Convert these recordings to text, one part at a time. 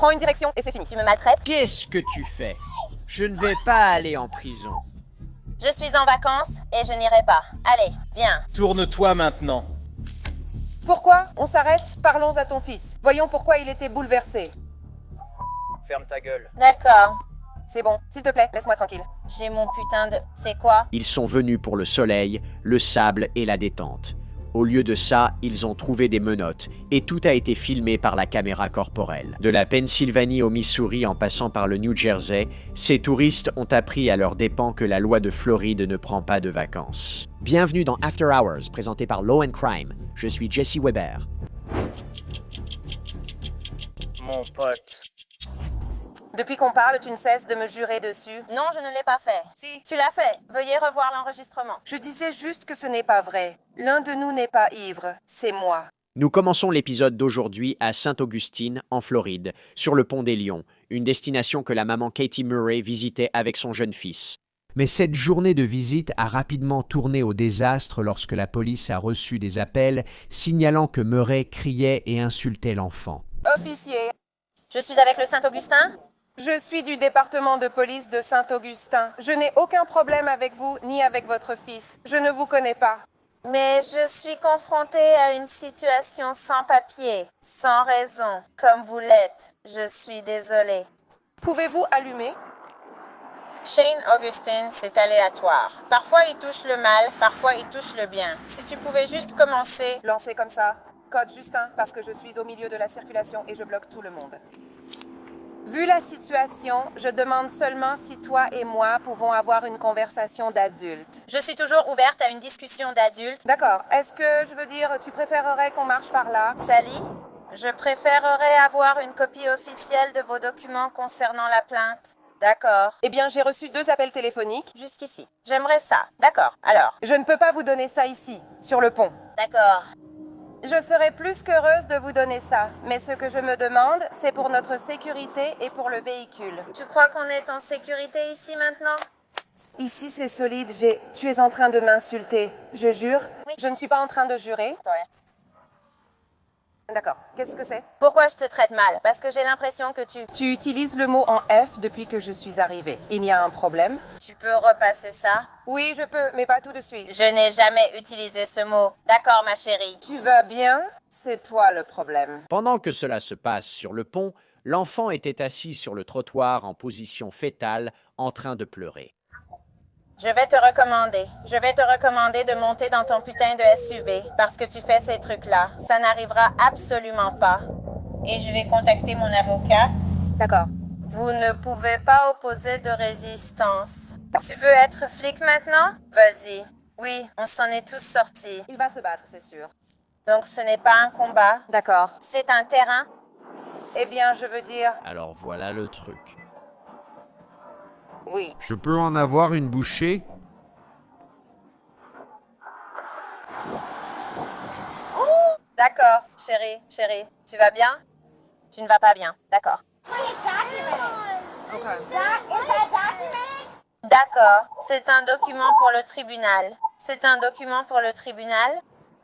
Prends une direction et c'est fini. Tu me maltraites? Qu'est-ce que tu fais? Je ne vais pas aller en prison. Je suis en vacances et je n'irai pas. Allez, viens. Tourne-toi maintenant. Pourquoi? On s'arrête? Parlons à ton fils. Voyons pourquoi il était bouleversé. Ferme ta gueule. D'accord. C'est bon, s'il te plaît, laisse-moi tranquille. J'ai mon putain de... C'est quoi? Ils sont venus pour le soleil, le sable et la détente. Au lieu de ça, ils ont trouvé des menottes, et tout a été filmé par la caméra corporelle. De la Pennsylvanie au Missouri en passant par le New Jersey, ces touristes ont appris à leurs dépens que la loi de Floride ne prend pas de vacances. Bienvenue dans After Hours, présenté par Law & Crime. Je suis Jesse Weber. Mon pote. Depuis qu'on parle, tu ne cesses de me jurer dessus. Non, je ne l'ai pas fait. Si. Tu l'as fait. Veuillez revoir l'enregistrement. Je disais juste que ce n'est pas vrai. L'un de nous n'est pas ivre, c'est moi. Nous commençons l'épisode d'aujourd'hui à Sainte-Augustine, en Floride, sur le pont des Lions, une destination que la maman Katie Murray visitait avec son jeune fils. Mais cette journée de visite a rapidement tourné au désastre lorsque la police a reçu des appels signalant que Murray criait et insultait l'enfant. Officier, Je suis avec le Saint-Augustin? je suis du département de police de Saint-Augustin. Je n'ai aucun problème avec vous ni avec votre fils. Je ne vous connais pas. Mais je suis confrontée à une situation sans papier, sans raison, comme vous l'êtes. Je suis désolée. Pouvez-vous allumer? Shane Augustine, c'est aléatoire. Parfois il touche le mal, parfois il touche le bien. Si tu pouvais juste commencer... Lancez comme ça. Code Justin, parce que je suis au milieu de la circulation et je bloque tout le monde. Vu la situation, je demande seulement si toi et moi pouvons avoir une conversation d'adultes. Je suis toujours ouverte à une discussion d'adultes. D'accord. Est-ce que, je veux dire, tu préférerais qu'on marche par là? Sally, je préférerais avoir une copie officielle de vos documents concernant la plainte. D'accord. Eh bien, j'ai reçu 2 appels téléphoniques. Jusqu'ici. J'aimerais ça. D'accord. Alors. Je ne peux pas vous donner ça ici, sur le pont. D'accord. Je serais plus qu'heureuse de vous donner ça, mais ce que je me demande, c'est pour notre sécurité et pour le véhicule. Tu crois qu'on est en sécurité ici maintenant? Ici, c'est solide, Tu es en train de m'insulter, je jure. Oui. Je ne suis pas en train de jurer. Ouais. D'accord. Qu'est-ce que c'est? Pourquoi je te traite mal? Parce que j'ai l'impression que Tu utilises le mot en F depuis que je suis arrivée. Il y a un problème? Tu peux repasser ça? Oui, je peux, mais pas tout de suite. Je n'ai jamais utilisé ce mot. D'accord, ma chérie. Tu vas bien? C'est toi le problème. Pendant que cela se passe sur le pont, l'enfant était assis sur le trottoir en position fétale, en train de pleurer. Je vais te recommander de monter dans ton putain de SUV parce que tu fais ces trucs-là. Ça n'arrivera absolument pas. Et je vais contacter mon avocat. D'accord. Vous ne pouvez pas opposer de résistance. Tu veux être flic maintenant? Vas-y. Oui, on s'en est tous sortis. Il va se battre, c'est sûr. Donc ce n'est pas un combat. D'accord. C'est un terrain. Eh bien, je veux dire... Alors voilà le truc. Oui. Je peux en avoir une bouchée? D'accord, chérie. Tu vas bien? Tu ne vas pas bien. D'accord. D'accord. C'est un document pour le tribunal.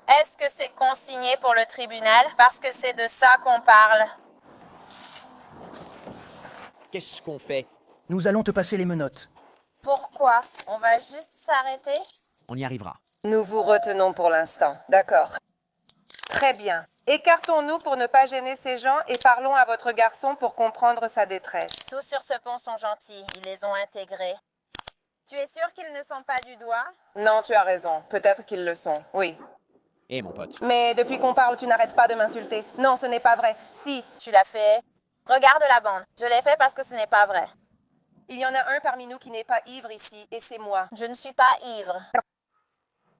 Est-ce que c'est consigné pour le tribunal? Parce que c'est de ça qu'on parle. Qu'est-ce qu'on fait? Nous allons te passer les menottes. Pourquoi? On va juste s'arrêter? On y arrivera. Nous vous retenons pour l'instant. D'accord. Très bien. Écartons-nous pour ne pas gêner ces gens et parlons à votre garçon pour comprendre sa détresse. Tous sur ce pont sont gentils. Ils les ont intégrés. Tu es sûr qu'ils ne sont pas du doigt? Non, tu as raison. Peut-être qu'ils le sont. Oui. Eh mon pote. Mais depuis qu'on parle, tu n'arrêtes pas de m'insulter. Non, ce n'est pas vrai. Si. Tu l'as fait? Regarde la bande. Je l'ai fait parce que ce n'est pas vrai. Il y en a un parmi nous qui n'est pas ivre ici, et c'est moi. Je ne suis pas ivre.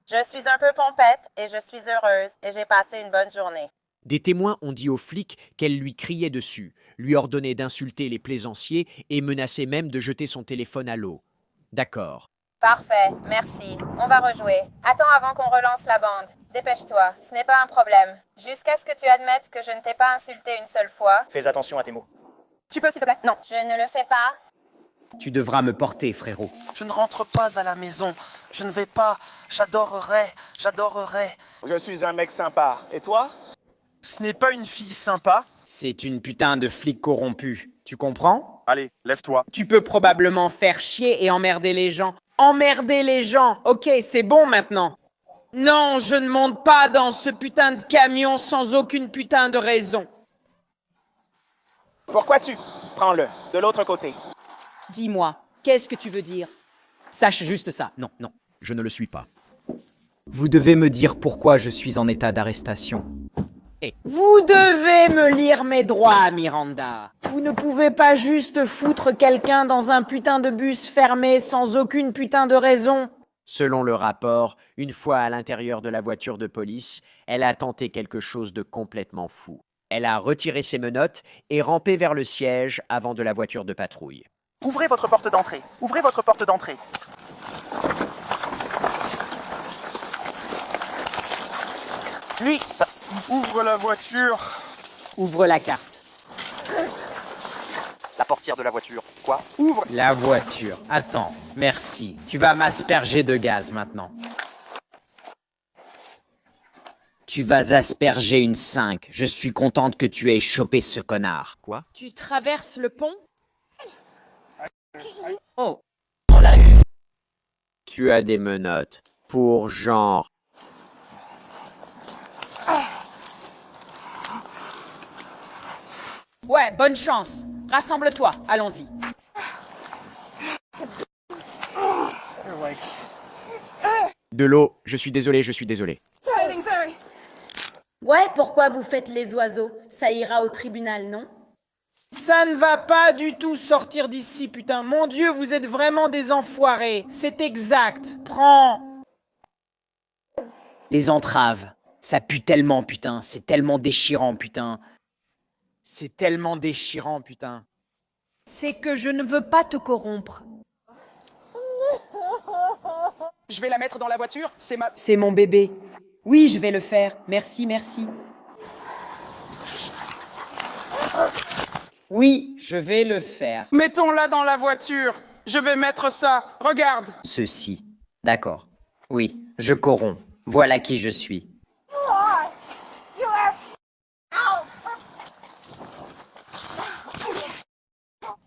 Je suis un peu pompette et je suis heureuse et j'ai passé une bonne journée. Des témoins ont dit aux flics qu'elle lui criait dessus, lui ordonnait d'insulter les plaisanciers et menaçait même de jeter son téléphone à l'eau. D'accord. Parfait, merci. On va rejouer. Attends avant qu'on relance la bande. Dépêche-toi, ce n'est pas un problème. Jusqu'à ce que tu admettes que je ne t'ai pas insulté une seule fois. Fais attention à tes mots. Tu peux, s'il te plaît? Non. Je ne le fais pas. Tu devras me porter, frérot. Je ne rentre pas à la maison. Je ne vais pas. J'adorerais. Je suis un mec sympa. Et toi? Ce n'est pas une fille sympa. C'est une putain de flic corrompu. Tu comprends? Allez, lève-toi. Tu peux probablement faire chier et emmerder les gens. Emmerder les gens! Ok, c'est bon maintenant. Non, je ne monte pas dans ce putain de camion sans aucune putain de raison. Pourquoi tu... Prends-le, de l'autre côté. Dis-moi, qu'est-ce que tu veux dire? Sache juste ça. Non, non, je ne le suis pas. Vous devez me dire pourquoi je suis en état d'arrestation. Vous devez me lire mes droits, Miranda. Vous ne pouvez pas juste foutre quelqu'un dans un putain de bus fermé sans aucune putain de raison. Selon le rapport, une fois à l'intérieur de la voiture de police, elle a tenté quelque chose de complètement fou. Elle a retiré ses menottes et rampé vers le siège avant de la voiture de patrouille. Ouvrez votre porte d'entrée. Ouvrez votre porte d'entrée. Lui, ça... Ouvre la voiture. Ouvre la carte. La portière de la voiture. Quoi? Ouvre. La voiture. Attends, merci. Tu vas m'asperger de gaz maintenant. Tu vas asperger une 5. Je suis contente que tu aies chopé ce connard. Quoi? Tu traverses le pont? Oh. Tu as des menottes. Pour genre. Ouais, bonne chance. Rassemble-toi, allons-y. De l'eau, je suis désolé, je suis désolé. Ouais, pourquoi vous faites les oiseaux? Ça ira au tribunal, non? Ça ne va pas du tout sortir d'ici, putain. Mon Dieu, vous êtes vraiment des enfoirés. C'est exact. Prends. Les entraves. Ça pue tellement, putain. C'est tellement déchirant, putain. C'est tellement déchirant, putain. C'est que je ne veux pas te corrompre. Je vais la mettre dans la voiture, c'est ma... C'est mon bébé. Oui, je vais le faire. Merci, merci. Oui, je vais le faire. Mettons-la dans la voiture. Je vais mettre ça. Regarde. Ceci. D'accord. Oui, je corromps. Voilà qui je suis.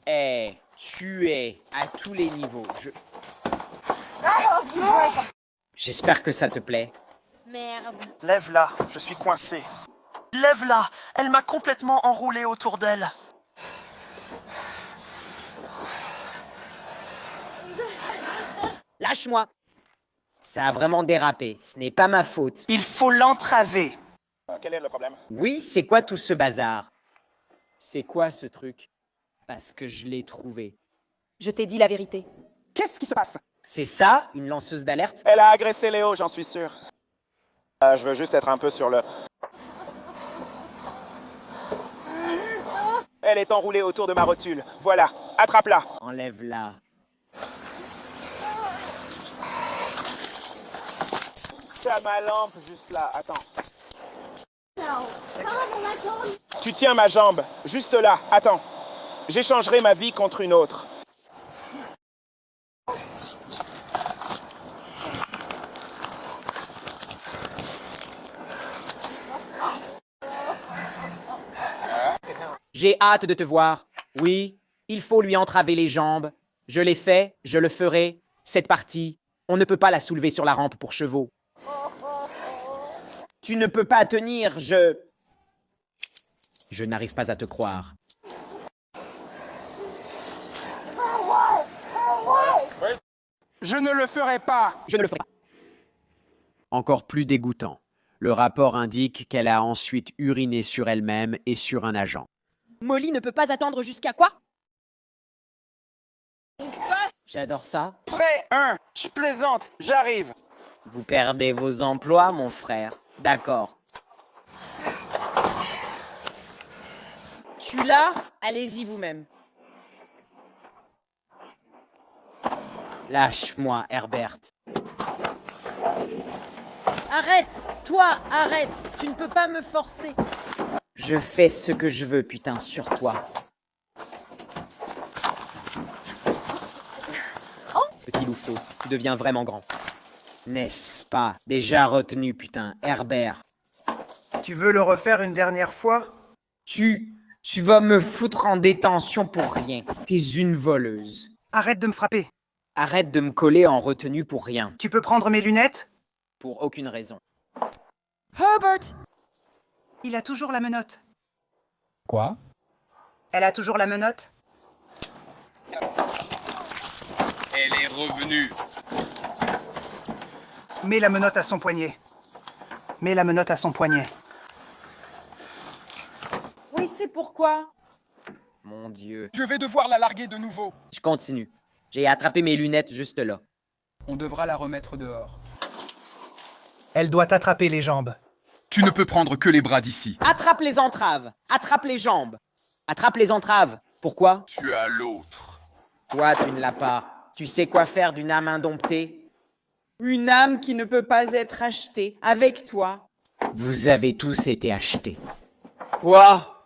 Eh, tu es à tous les niveaux. J'espère que ça te plaît. Merde. Lève-la, je suis coincé. Lève-la, elle m'a complètement enroulé autour d'elle. Lâche-moi. Ça a vraiment dérapé. Ce n'est pas ma faute. Il faut l'entraver. Quel est le problème? Oui, c'est quoi tout ce bazar? C'est quoi ce truc? Parce que je l'ai trouvé. Je t'ai dit la vérité. Qu'est-ce qui se passe? C'est ça, une lanceuse d'alerte? Elle a agressé Léo, j'en suis sûr. Je veux juste être un peu sur le... Elle est enroulée autour de ma rotule. Voilà, attrape-la. Enlève-la. T'as ma lampe juste là, attends. Tu tiens ma jambe, juste là, attends. J'échangerai ma vie contre une autre. J'ai hâte de te voir. Oui, il faut lui entraver les jambes. Je l'ai fait, je le ferai. Cette partie, on ne peut pas la soulever sur la rampe pour chevaux. Tu ne peux pas tenir, Je n'arrive pas à te croire. Je ne le ferai pas. Je ne le ferai pas. Encore plus dégoûtant, le rapport indique qu'elle a ensuite uriné sur elle-même et sur un agent. Molly ne peut pas attendre jusqu'à quoi? J'adore ça. Prêt, je plaisante, j'arrive. Vous perdez vos emplois, mon frère. D'accord. Tu l'as? Allez-y vous-même. Lâche-moi, Herbert. Arrête! Toi, arrête! Tu ne peux pas me forcer. Je fais ce que je veux, putain, sur toi. Petit louveteau, tu deviens vraiment grand. N'est-ce pas? Déjà retenu, putain, Herbert. Tu veux le refaire une dernière fois? Tu vas me foutre en détention pour rien. T'es une voleuse. Arrête de me frapper. Arrête de me coller en retenue pour rien. Tu peux prendre mes lunettes? Pour aucune raison. Herbert! Il a toujours la menotte. Quoi? Elle a toujours la menotte? Elle est revenue. Mets la menotte à son poignet. Mets la menotte à son poignet. Oui, c'est pourquoi. Mon Dieu. Je vais devoir la larguer de nouveau. Je continue. J'ai attrapé mes lunettes juste là. On devra la remettre dehors. Elle doit attraper les jambes. Tu ne peux prendre que les bras d'ici. Attrape les entraves. Attrape les jambes. Attrape les entraves. Pourquoi? Tu as l'autre. Toi, tu ne l'as pas. Tu sais quoi faire d'une âme indomptée? Une âme qui ne peut pas être achetée. Avec toi. Vous avez tous été achetés. Quoi?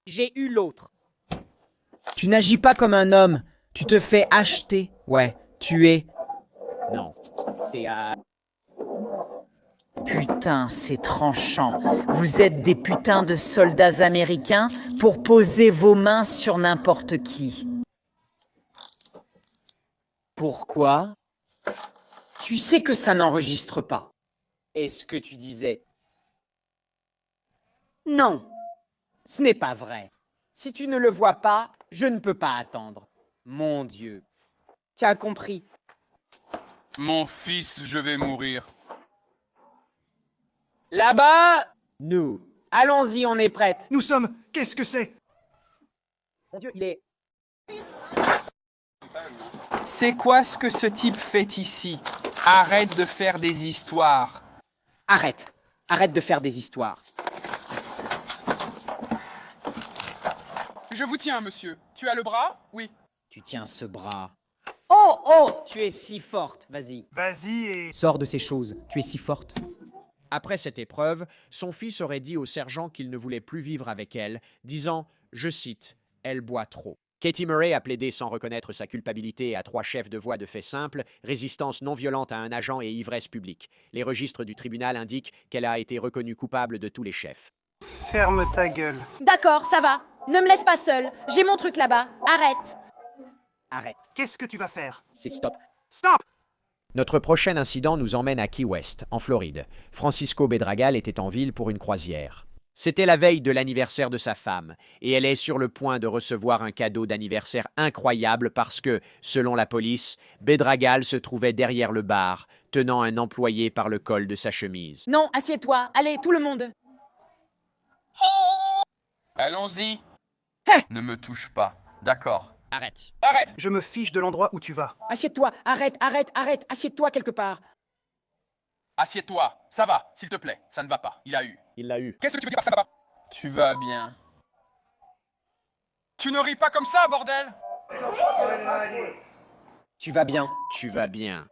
J'ai eu l'autre. Tu n'agis pas comme un homme. Tu te fais acheter. Ouais, tu es... Non, c'est... Putain, c'est tranchant. Vous êtes des putains de soldats américains pour poser vos mains sur n'importe qui. Pourquoi? Tu sais que ça n'enregistre pas. Est-ce que tu disais? Non, ce n'est pas vrai. Si tu ne le vois pas, je ne peux pas attendre. Mon Dieu. Tu as compris? Mon fils, je vais mourir. Là-bas, nous. Allons-y, on est prête. Nous sommes... Qu'est-ce que c'est? Mon Dieu, il est... C'est quoi ce que ce type fait ici? Arrête de faire des histoires. Arrête. Arrête de faire des histoires. Je vous tiens, monsieur. Tu as le bras? Oui. Tu tiens ce bras. Oh, oh, tu es si forte. Vas-y. Vas-y et... Sors de ces choses. Tu es si forte. Après cette épreuve, son fils aurait dit au sergent qu'il ne voulait plus vivre avec elle, disant, je cite, « Elle boit trop ». Katie Murray a plaidé sans reconnaître sa culpabilité à 3 chefs de voie de fait simple, résistance non violente à un agent et ivresse publique. Les registres du tribunal indiquent qu'elle a été reconnue coupable de tous les chefs. Ferme ta gueule. D'accord, ça va. Ne me laisse pas seule. J'ai mon truc là-bas. Arrête. Arrête. Qu'est-ce que tu vas faire? C'est stop. Stop! Notre prochain incident nous emmène à Key West, en Floride. Francisco Bedragal était en ville pour une croisière. C'était la veille de l'anniversaire de sa femme, et elle est sur le point de recevoir un cadeau d'anniversaire incroyable parce que, selon la police, Bedragal se trouvait derrière le bar, tenant un employé par le col de sa chemise. Non, assieds-toi. Allez, tout le monde. Allons-y. Ne me touche pas. D'accord. Arrête. Arrête. Je me fiche de l'endroit où tu vas. Assieds-toi. Arrête, arrête, arrête. Assieds-toi quelque part. Assieds-toi. Ça va, s'il te plaît. Ça ne va pas. Il a eu. Il l'a eu. Qu'est-ce que tu veux dire par ça va pas? Tu vas bien. Tu ne ris pas comme ça, bordel! Tu vas bien. Tu vas bien.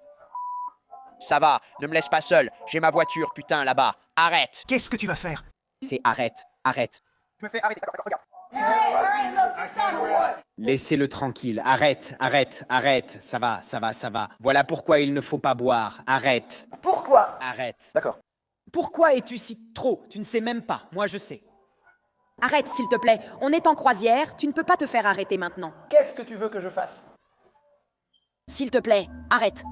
Ça va, ne me laisse pas seul. J'ai ma voiture, putain, là-bas. Arrête. Qu'est-ce que tu vas faire? C'est arrête. Arrête. Je me fais arrêter. Regarde. Laissez-le tranquille. Arrête, arrête, arrête. Ça va, ça va, ça va. Voilà pourquoi il ne faut pas boire. Arrête. Pourquoi? Arrête. D'accord. Pourquoi es-tu si trop? Tu ne sais même pas. Moi, je sais. Arrête, s'il te plaît. On est en croisière. Tu ne peux pas te faire arrêter maintenant. Qu'est-ce que tu veux que je fasse? S'il te plaît, arrête.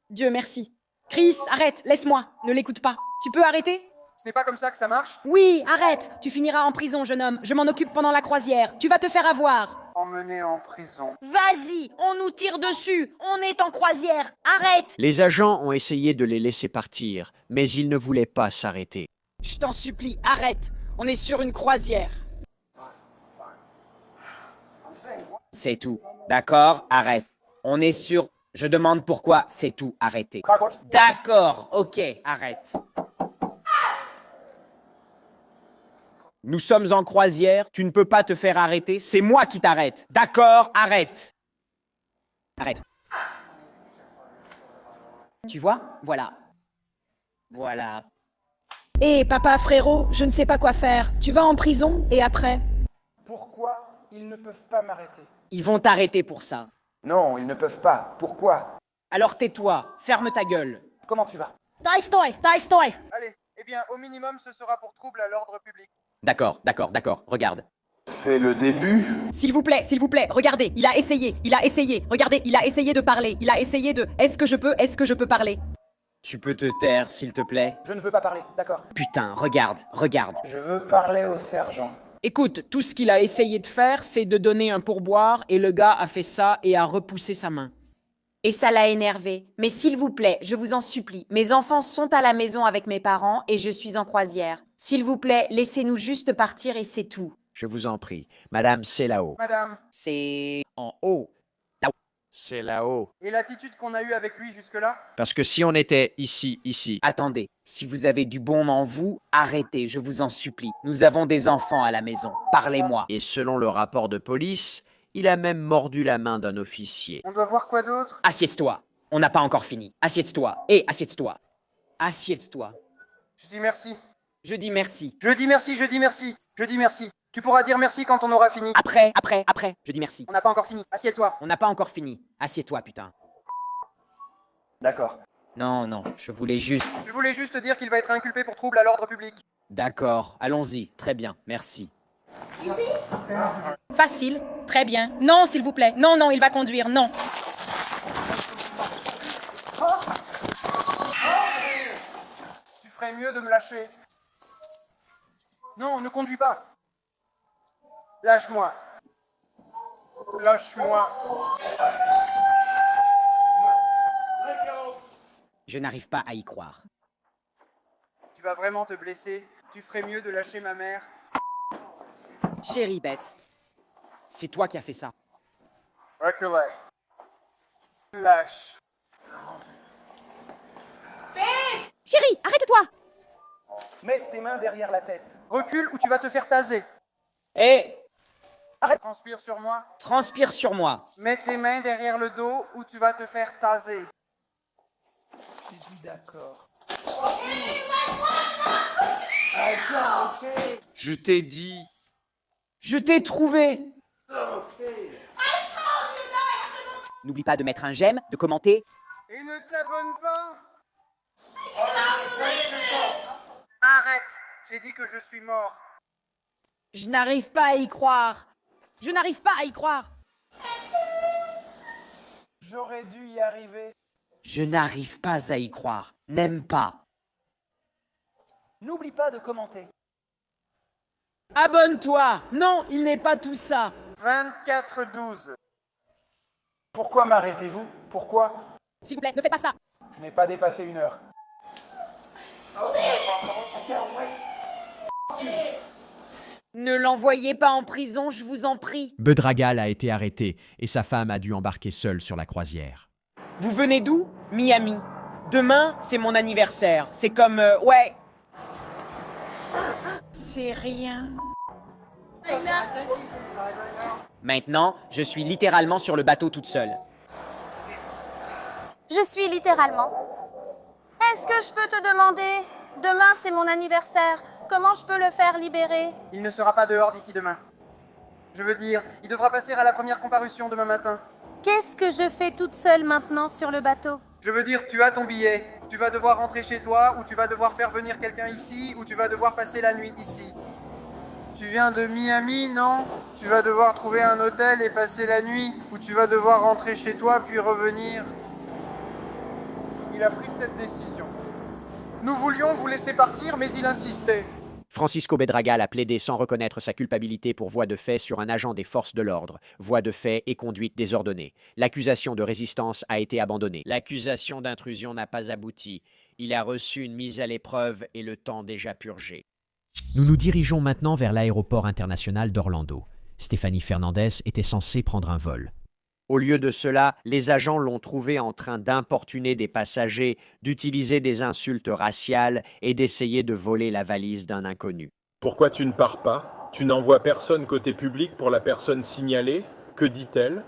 Dieu merci. Chris, arrête, laisse-moi. Ne l'écoute pas. Tu peux arrêter? Ce n'est pas comme ça que ça marche? Oui, arrête. Tu finiras en prison, jeune homme. Je m'en occupe pendant la croisière. Tu vas te faire avoir. Emmené en prison. Vas-y, on nous tire dessus. On est en croisière. Arrête. Les agents ont essayé de les laisser partir, mais ils ne voulaient pas s'arrêter. Je t'en supplie, arrête. On est sur une croisière. C'est tout. D'accord, arrête. On est sur... Je demande pourquoi, c'est tout, arrêtez. D'accord, ok, arrête. Nous sommes en croisière, tu ne peux pas te faire arrêter, c'est moi qui t'arrête. D'accord, arrête. Arrête. Tu vois? Voilà. Voilà. Hé, papa, frérot, je ne sais pas quoi faire. Tu vas en prison et après? Pourquoi ils ne peuvent pas m'arrêter? Ils vont t'arrêter pour ça. Non, ils ne peuvent pas. Pourquoi? Alors tais-toi, ferme ta gueule. Comment tu vas? Die stoy, die stoy. Allez, Eh bien, au minimum, ce sera pour trouble à l'ordre public. D'accord, d'accord, d'accord, regarde. C'est le début. S'il vous plaît, regardez, il a essayé, regardez, il a essayé de parler, il a essayé de... Est-ce que je peux parler? Tu peux te taire, s'il te plaît? Je ne veux pas parler, d'accord. Putain, regarde, regarde. Je veux parler au sergent. Écoute, tout ce qu'il a essayé de faire, c'est de donner un pourboire, et le gars a fait ça et a repoussé sa main. Et ça l'a énervé. Mais s'il vous plaît, je vous en supplie, mes enfants sont à la maison avec mes parents et je suis en croisière. S'il vous plaît, laissez-nous juste partir et c'est tout. Je vous en prie. Madame, c'est là-haut. Madame, C'est en haut. C'est là-haut. et l'attitude qu'on a eue avec lui jusque-là? Parce que si on était ici, Attendez, si vous avez du bon en vous, arrêtez, je vous en supplie. Nous avons des enfants à la maison. Parlez-moi. et selon le rapport de police, il a même mordu la main d'un officier. On doit voir quoi d'autre? Assieds-toi. On n'a pas encore fini. Assieds-toi. Et assieds-toi. Assieds-toi. Je dis merci. Je dis merci. Je dis merci, je dis merci. Je dis merci. Tu pourras dire merci quand on aura fini. Après, je dis merci. On n'a pas encore fini. Assieds-toi. On n'a pas encore fini. Assieds-toi, putain. D'accord. Non, non, je voulais juste... Je voulais juste dire qu'il va être inculpé pour trouble à l'ordre public. D'accord, allons-y. Très bien, merci. Facile, très bien. Non, s'il vous plaît, non, non, il va conduire, non. Tu ferais mieux de me lâcher. Non, ne conduis pas. Lâche-moi. Lâche-moi. Je n'arrive pas à y croire. Tu vas vraiment te blesser. Tu ferais mieux de lâcher ma mère. Chérie bête, c'est toi qui as fait ça. Reculez. Lâche. Chérie, arrête-toi! Mets tes mains derrière la tête. Recule ou tu vas te faire taser. Hé, Arrête. Transpire sur moi. transpire sur moi. Mets tes mains derrière le dos ou tu vas te faire taser. J'ai dit d'accord. Je t'ai dit. Je t'ai trouvé. N'oublie pas de mettre un j'aime, de commenter. Et ne t'abonne pas. Arrête. J'ai dit que je suis mort. Je n'arrive pas à y croire. Je n'arrive pas à y croire. J'aurais dû y arriver. Je n'arrive pas à y croire. N'aime pas. N'oublie pas de commenter. Abonne-toi. Non, il n'est pas tout ça. 24-12. Pourquoi m'arrêtez-vous? Pourquoi? S'il vous plaît, ne faites pas ça. Je n'ai pas dépassé 1 heure. Ne l'envoyez pas en prison, je vous en prie. Bedragal a été arrêté et sa femme a dû embarquer seule sur la croisière. Vous venez d'où? Miami. Demain, c'est mon anniversaire. C'est comme... ouais. C'est rien. Maintenant, je suis littéralement sur le bateau toute seule. Je suis littéralement. Est-ce que je peux te demander? Demain, c'est mon anniversaire. Comment je peux le faire libérer? Il ne sera pas dehors d'ici demain. Je veux dire, il devra passer à la première comparution demain matin. Qu'est-ce que je fais toute seule maintenant sur le bateau? Je veux dire, tu as ton billet. Tu vas devoir rentrer chez toi, ou tu vas devoir faire venir quelqu'un ici, ou tu vas devoir passer la nuit ici. Tu viens de Miami, non? Tu vas devoir trouver un hôtel et passer la nuit, ou tu vas devoir rentrer chez toi puis revenir. Il a pris cette décision. Nous voulions vous laisser partir, mais il insistait. Francisco Bedragal a plaidé sans reconnaître sa culpabilité pour voie de fait sur un agent des forces de l'ordre, voie de fait et conduite désordonnée. L'accusation de résistance a été abandonnée. L'accusation d'intrusion n'a pas abouti. Il a reçu une mise à l'épreuve et le temps déjà purgé. Nous nous dirigeons maintenant vers l'aéroport international d'Orlando. Stéphanie Fernandez était censée prendre un vol. Au lieu de cela, les agents l'ont trouvé en train d'importuner des passagers, d'utiliser des insultes raciales et d'essayer de voler la valise d'un inconnu. Pourquoi tu ne pars pas? Tu n'envoies personne côté public pour la personne signalée? Que dit-elle?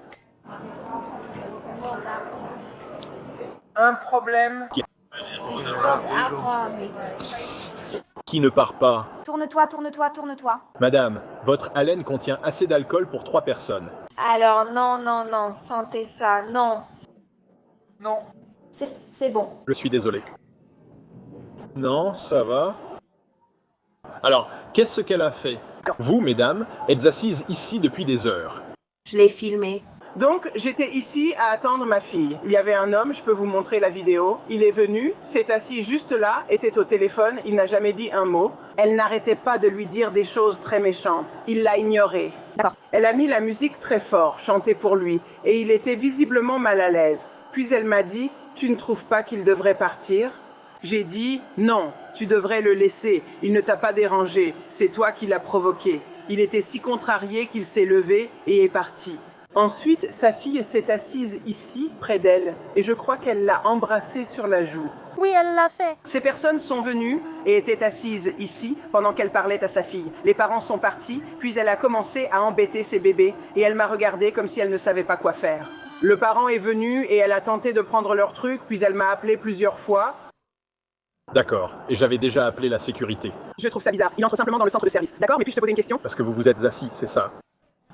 Un problème. Qui ne part pas? Tourne-toi, tourne-toi, tourne-toi. Madame, votre haleine contient assez d'alcool pour 3 personnes. Alors, non, non, non, sentez ça, non. Non. C'est bon. Je suis désolé. Non, ça va. Alors, qu'est-ce qu'elle a fait? Vous, mesdames, êtes assises ici depuis des heures. Je l'ai filmé. Donc, j'étais ici à attendre ma fille. Il y avait un homme, je peux vous montrer la vidéo. Il est venu, s'est assis juste là, était au téléphone, il n'a jamais dit un mot. Elle n'arrêtait pas de lui dire des choses très méchantes. Il l'a ignorée. Elle a mis la musique très fort, chantée pour lui, et il était visiblement mal à l'aise. Puis elle m'a dit, tu ne trouves pas qu'il devrait partir? J'ai dit, non, tu devrais le laisser, il ne t'a pas dérangé, c'est toi qui l'as provoqué. Il était si contrarié qu'il s'est levé et est parti. Ensuite, sa fille s'est assise ici, près d'elle, et je crois qu'elle l'a embrassée sur la joue. Oui, elle l'a fait. Ces personnes sont venues et étaient assises ici pendant qu'elle parlait à sa fille. Les parents sont partis, puis elle a commencé à embêter ses bébés, et elle m'a regardé comme si elle ne savait pas quoi faire. Le parent est venu et elle a tenté de prendre leur truc, puis elle m'a appelé plusieurs fois. D'accord, et j'avais déjà appelé la sécurité. Je trouve ça bizarre, il entre simplement dans le centre de service. D'accord, mais puis-je te poser une question? Parce que vous vous êtes assis, c'est ça.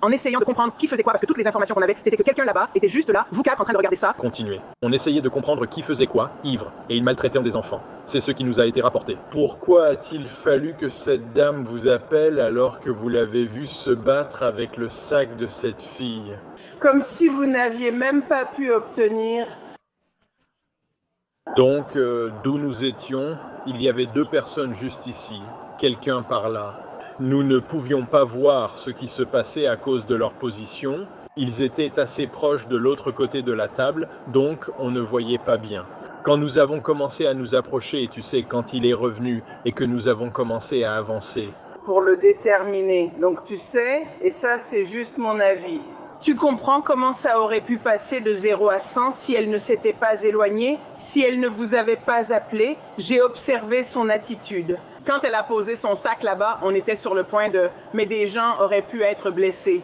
En essayant de comprendre qui faisait quoi, parce que toutes les informations qu'on avait, c'était que quelqu'un là-bas était juste là, vous quatre en train de regarder ça. Continuez. On essayait de comprendre qui faisait quoi, ivre, et il maltraitait des enfants. C'est ce qui nous a été rapporté. Pourquoi a-t-il fallu que cette dame vous appelle alors que vous l'avez vue se battre avec le sac de cette fille? Comme si vous n'aviez même pas pu obtenir... Donc, d'où nous étions, il y avait 2 personnes juste ici, quelqu'un par là. Nous ne pouvions pas voir ce qui se passait à cause de leur position. Ils étaient assez proches de l'autre côté de la table, donc on ne voyait pas bien. Quand nous avons commencé à nous approcher, tu sais, quand il est revenu et que nous avons commencé à avancer. Pour le déterminer. Donc tu sais, et ça c'est juste mon avis. Tu comprends comment ça aurait pu passer de 0 à 100 si elle ne s'était pas éloignée, si elle ne vous avait pas appelé? J'ai observé son attitude. Quand elle a posé son sac là-bas, on était sur le point de... Mais des gens auraient pu être blessés.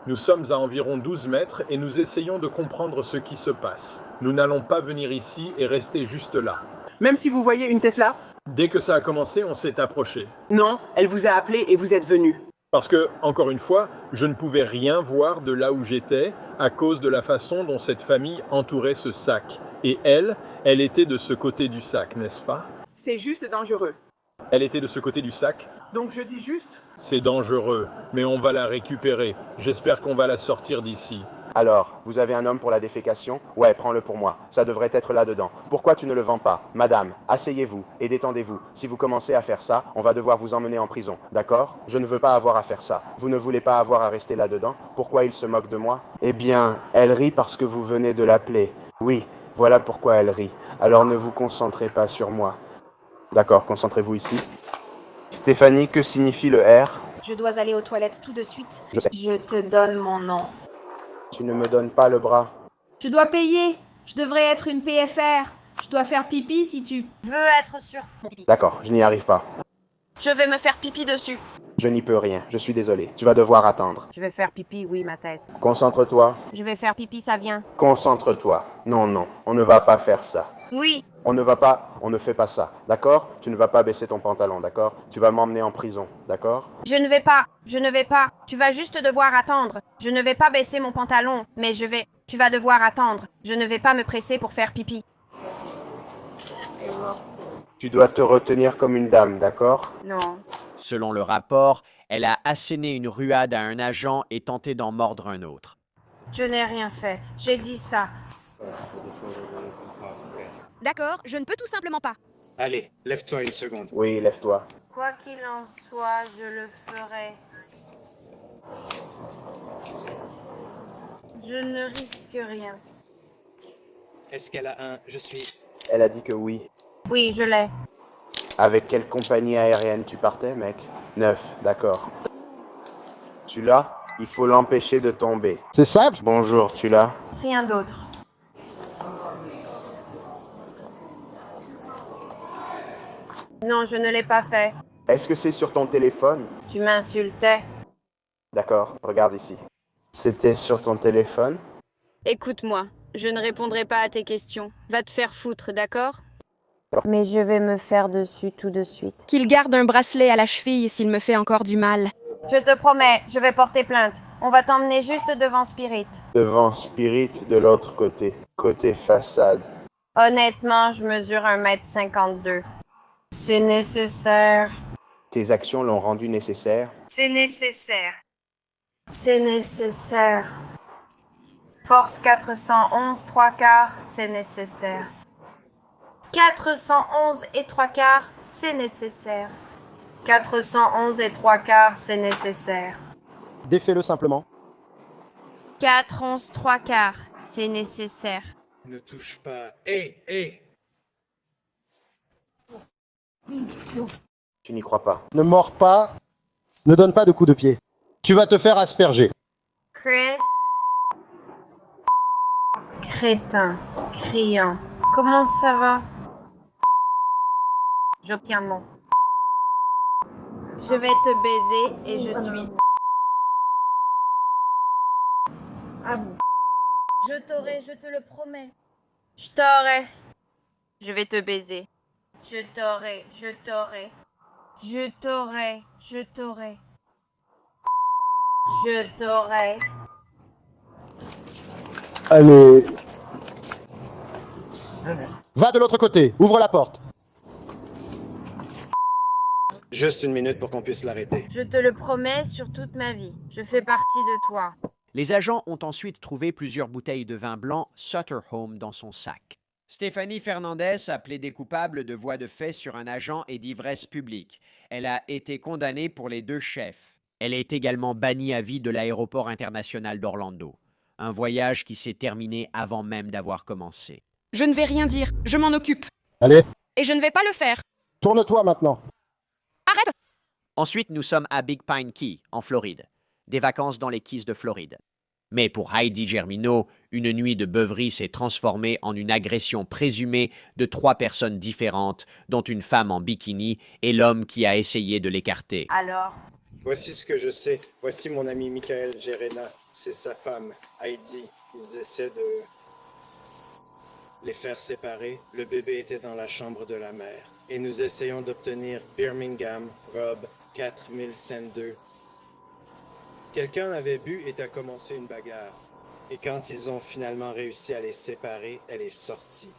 Nous sommes à environ 12 mètres et nous essayons de comprendre ce qui se passe. Nous n'allons pas venir ici et rester juste là. Même si vous voyez une Tesla? Dès que ça a commencé, on s'est approché. Non, elle vous a appelé et vous êtes venu. Parce que, encore une fois, je ne pouvais rien voir de là où j'étais à cause de la façon dont cette famille entourait ce sac. Et elle était de ce côté du sac, n'est-ce pas? C'est juste dangereux. Elle était de ce côté du sac? Donc je dis juste... C'est dangereux, mais on va la récupérer. J'espère qu'on va la sortir d'ici. Alors, vous avez un homme pour la défécation? Ouais, prends-le pour moi. Ça devrait être là-dedans. Pourquoi tu ne le vends pas? Madame, asseyez-vous et détendez-vous. Si vous commencez à faire ça, on va devoir vous emmener en prison. D'accord? Je ne veux pas avoir à faire ça. Vous ne voulez pas avoir à rester là-dedans? Pourquoi il se moque de moi? Eh bien, elle rit parce que vous venez de l'appeler. Oui, voilà pourquoi elle rit. Alors ne vous concentrez pas sur moi. D'accord, concentrez-vous ici. Stéphanie, que signifie le R? Je dois aller aux toilettes tout de suite. Je sais. Je te donne mon nom. Tu ne me donnes pas le bras. Je dois payer. Je devrais être une PFR. Je dois faire pipi si tu veux être sûr. D'accord, je n'y arrive pas. Je vais me faire pipi dessus. Je n'y peux rien, je suis désolé. Tu vas devoir attendre. Je vais faire pipi, oui, ma tête. Concentre-toi. Je vais faire pipi, ça vient. Concentre-toi. Non, non, on ne va pas faire ça. Oui. On ne fait pas ça, d'accord? Tu ne vas pas baisser ton pantalon, d'accord? Tu vas m'emmener en prison, d'accord? Je ne vais pas. Tu vas juste devoir attendre. Je ne vais pas baisser mon pantalon, mais tu vas devoir attendre. Je ne vais pas me presser pour faire pipi. Tu dois te retenir comme une dame, d'accord? Non. Selon le rapport, elle a asséné une ruade à un agent et tenté d'en mordre un autre. Je n'ai rien fait. J'ai dit ça. D'accord, je ne peux tout simplement pas. Allez, lève-toi 1 seconde. Oui, lève-toi. Quoi qu'il en soit, je le ferai. Je ne risque rien. Est-ce qu'elle a un... Je suis... Elle a dit que oui. Oui, je l'ai. Avec quelle compagnie aérienne tu partais, mec? 9, d'accord. Tu l'as? Il faut l'empêcher de tomber. C'est simple. Bonjour, tu l'as? Rien d'autre. Non, je ne l'ai pas fait. Est-ce que c'est sur ton téléphone? Tu m'insultais. D'accord, regarde ici. C'était sur ton téléphone? Écoute-moi, je ne répondrai pas à tes questions. Va te faire foutre, d'accord? Mais je vais me faire dessus tout de suite. Qu'il garde un bracelet à la cheville s'il me fait encore du mal. Je te promets, je vais porter plainte. On va t'emmener juste devant Spirit. Devant Spirit, de l'autre côté. Côté façade. Honnêtement, je mesure 1,52 m. C'est nécessaire. Tes actions l'ont rendu nécessaire. C'est nécessaire. C'est nécessaire. Force 411, 3/4, c'est nécessaire. 411 et 3/4, c'est nécessaire. 411 et 3/4, c'est nécessaire. Défais-le simplement. 411 3/4, c'est nécessaire. Ne touche pas. Hé. Tu n'y crois pas. Ne mords pas. Ne donne pas de coups de pied. Tu vas te faire asperger. Chris. Crétin. Criant. Comment ça va? J'obtiens mon. Je vais te baiser et je suis. Ah bon. Je t'aurai, je te le promets. Je t'aurai. Je vais te baiser. Je t'aurai, je t'aurai. Je t'aurai, je t'aurai. Je t'aurai. Allez. Va de l'autre côté. Ouvre la porte. Juste une minute pour qu'on puisse l'arrêter. Je te le promets sur toute ma vie. Je fais partie de toi. Les agents ont ensuite trouvé plusieurs bouteilles de vin blanc Sutter Home dans son sac. Stéphanie Fernandez a plaidé coupable de voies de fait sur un agent et d'ivresse publique. Elle a été condamnée pour les 2 chefs. Elle est également bannie à vie de l'aéroport international d'Orlando. Un voyage qui s'est terminé avant même d'avoir commencé. Je ne vais rien dire, je m'en occupe. Allez, Et je ne vais pas le faire. tourne-toi maintenant. Arrête! Ensuite, nous sommes à Big Pine Key, en Floride. Des vacances dans les Keys de Floride. Mais pour Heidi Germino, une nuit de beuverie s'est transformée en une agression présumée de 3 personnes différentes, dont une femme en bikini et l'homme qui a essayé de l'écarter. Alors? Voici ce que je sais. Voici mon ami Michael Gerena. C'est sa femme, Heidi. Ils essaient de les faire séparer. Le bébé était dans la chambre de la mère. Et nous essayons d'obtenir Birmingham, Rob, 4002. Quelqu'un avait bu et a commencé une bagarre. Et quand ils ont finalement réussi à les séparer, elle est sortie.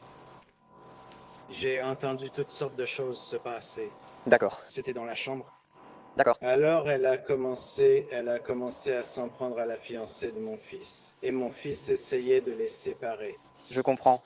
J'ai entendu toutes sortes de choses se passer. D'accord. C'était dans la chambre. D'accord. Alors elle a commencé à s'en prendre à la fiancée de mon fils. Et mon fils essayait de les séparer. Je comprends.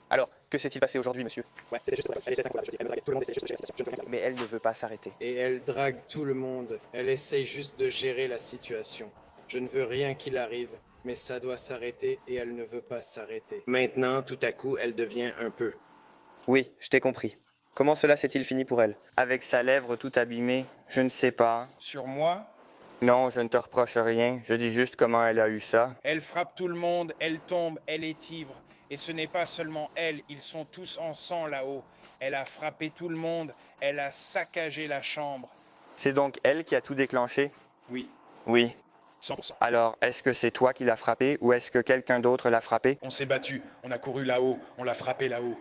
Alors, que s'est-il passé aujourd'hui, monsieur? Ouais, c'était juste elle était incollable, je dis. Elle me drague tout le monde, c'est juste Mais elle ne veut pas s'arrêter. Et elle drague tout le monde. Elle essaye juste de gérer la situation. Je ne veux rien qu'il arrive, mais ça doit s'arrêter et elle ne veut pas s'arrêter. Maintenant, tout à coup, elle devient un peu. Oui, je t'ai compris. Comment cela s'est-il fini pour elle? Avec sa lèvre toute abîmée, je ne sais pas. Sur moi? Non, je ne te reproche rien. Je dis juste comment elle a eu ça. Elle frappe tout le monde, elle tombe, elle est ivre. Et ce n'est pas seulement elle, ils sont tous en sang là-haut. Elle a frappé tout le monde, elle a saccagé la chambre. C'est donc elle qui a tout déclenché? Oui. Oui. 100%. Alors, est-ce que c'est toi qui l'as frappé ou est-ce que quelqu'un d'autre l'a frappé? On s'est battu, on a couru là-haut, on l'a frappé là-haut.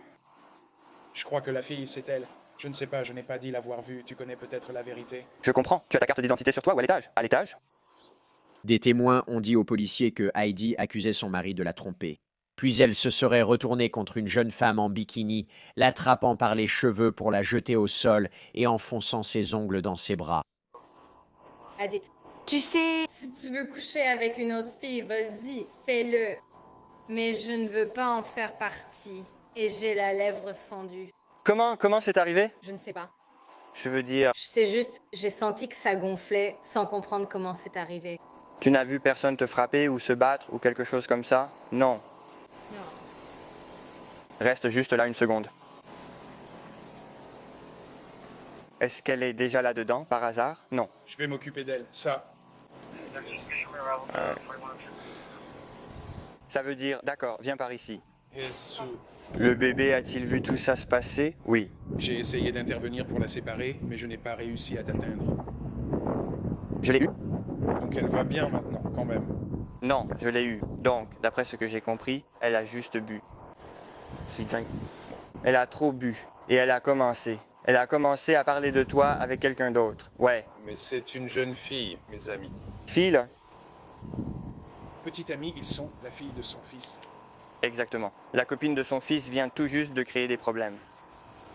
Je crois que la fille, c'est elle. Je ne sais pas, je n'ai pas dit l'avoir vue. Tu connais peut-être la vérité. Je comprends. Tu as ta carte d'identité sur toi ou à l'étage? À l'étage? Des témoins ont dit aux policiers que Heidi accusait son mari de la tromper. Puis elle se serait retournée contre une jeune femme en bikini, l'attrapant par les cheveux pour la jeter au sol et enfonçant ses ongles dans ses bras. Adit, tu sais, si tu veux coucher avec une autre fille, vas-y, fais-le. Mais je ne veux pas en faire partie. Et j'ai la lèvre fendue. Comment c'est arrivé? Je ne sais pas. Je veux dire... Je sais juste, j'ai senti que ça gonflait sans comprendre comment c'est arrivé. Tu n'as vu personne te frapper ou se battre ou quelque chose comme ça? Non. Non. Reste juste là une seconde. Est-ce qu'elle est déjà là-dedans, par hasard? Non. Je vais m'occuper d'elle, ça. Ça veut dire, d'accord, viens par ici. Jesus. Le bébé a-t-il vu tout ça se passer? Oui. J'ai essayé d'intervenir pour la séparer, mais je n'ai pas réussi à t'atteindre. Je l'ai eu? Donc elle va bien maintenant, quand même. Non, je l'ai eu. Donc, d'après ce que j'ai compris, elle a juste bu. Elle a trop bu. Et elle a commencé. Elle a commencé à parler de toi avec quelqu'un d'autre. Ouais. Mais c'est une jeune fille, mes amis. Fille, là? Petite amie, ils sont la fille de son fils. Exactement. La copine de son fils vient tout juste de créer des problèmes.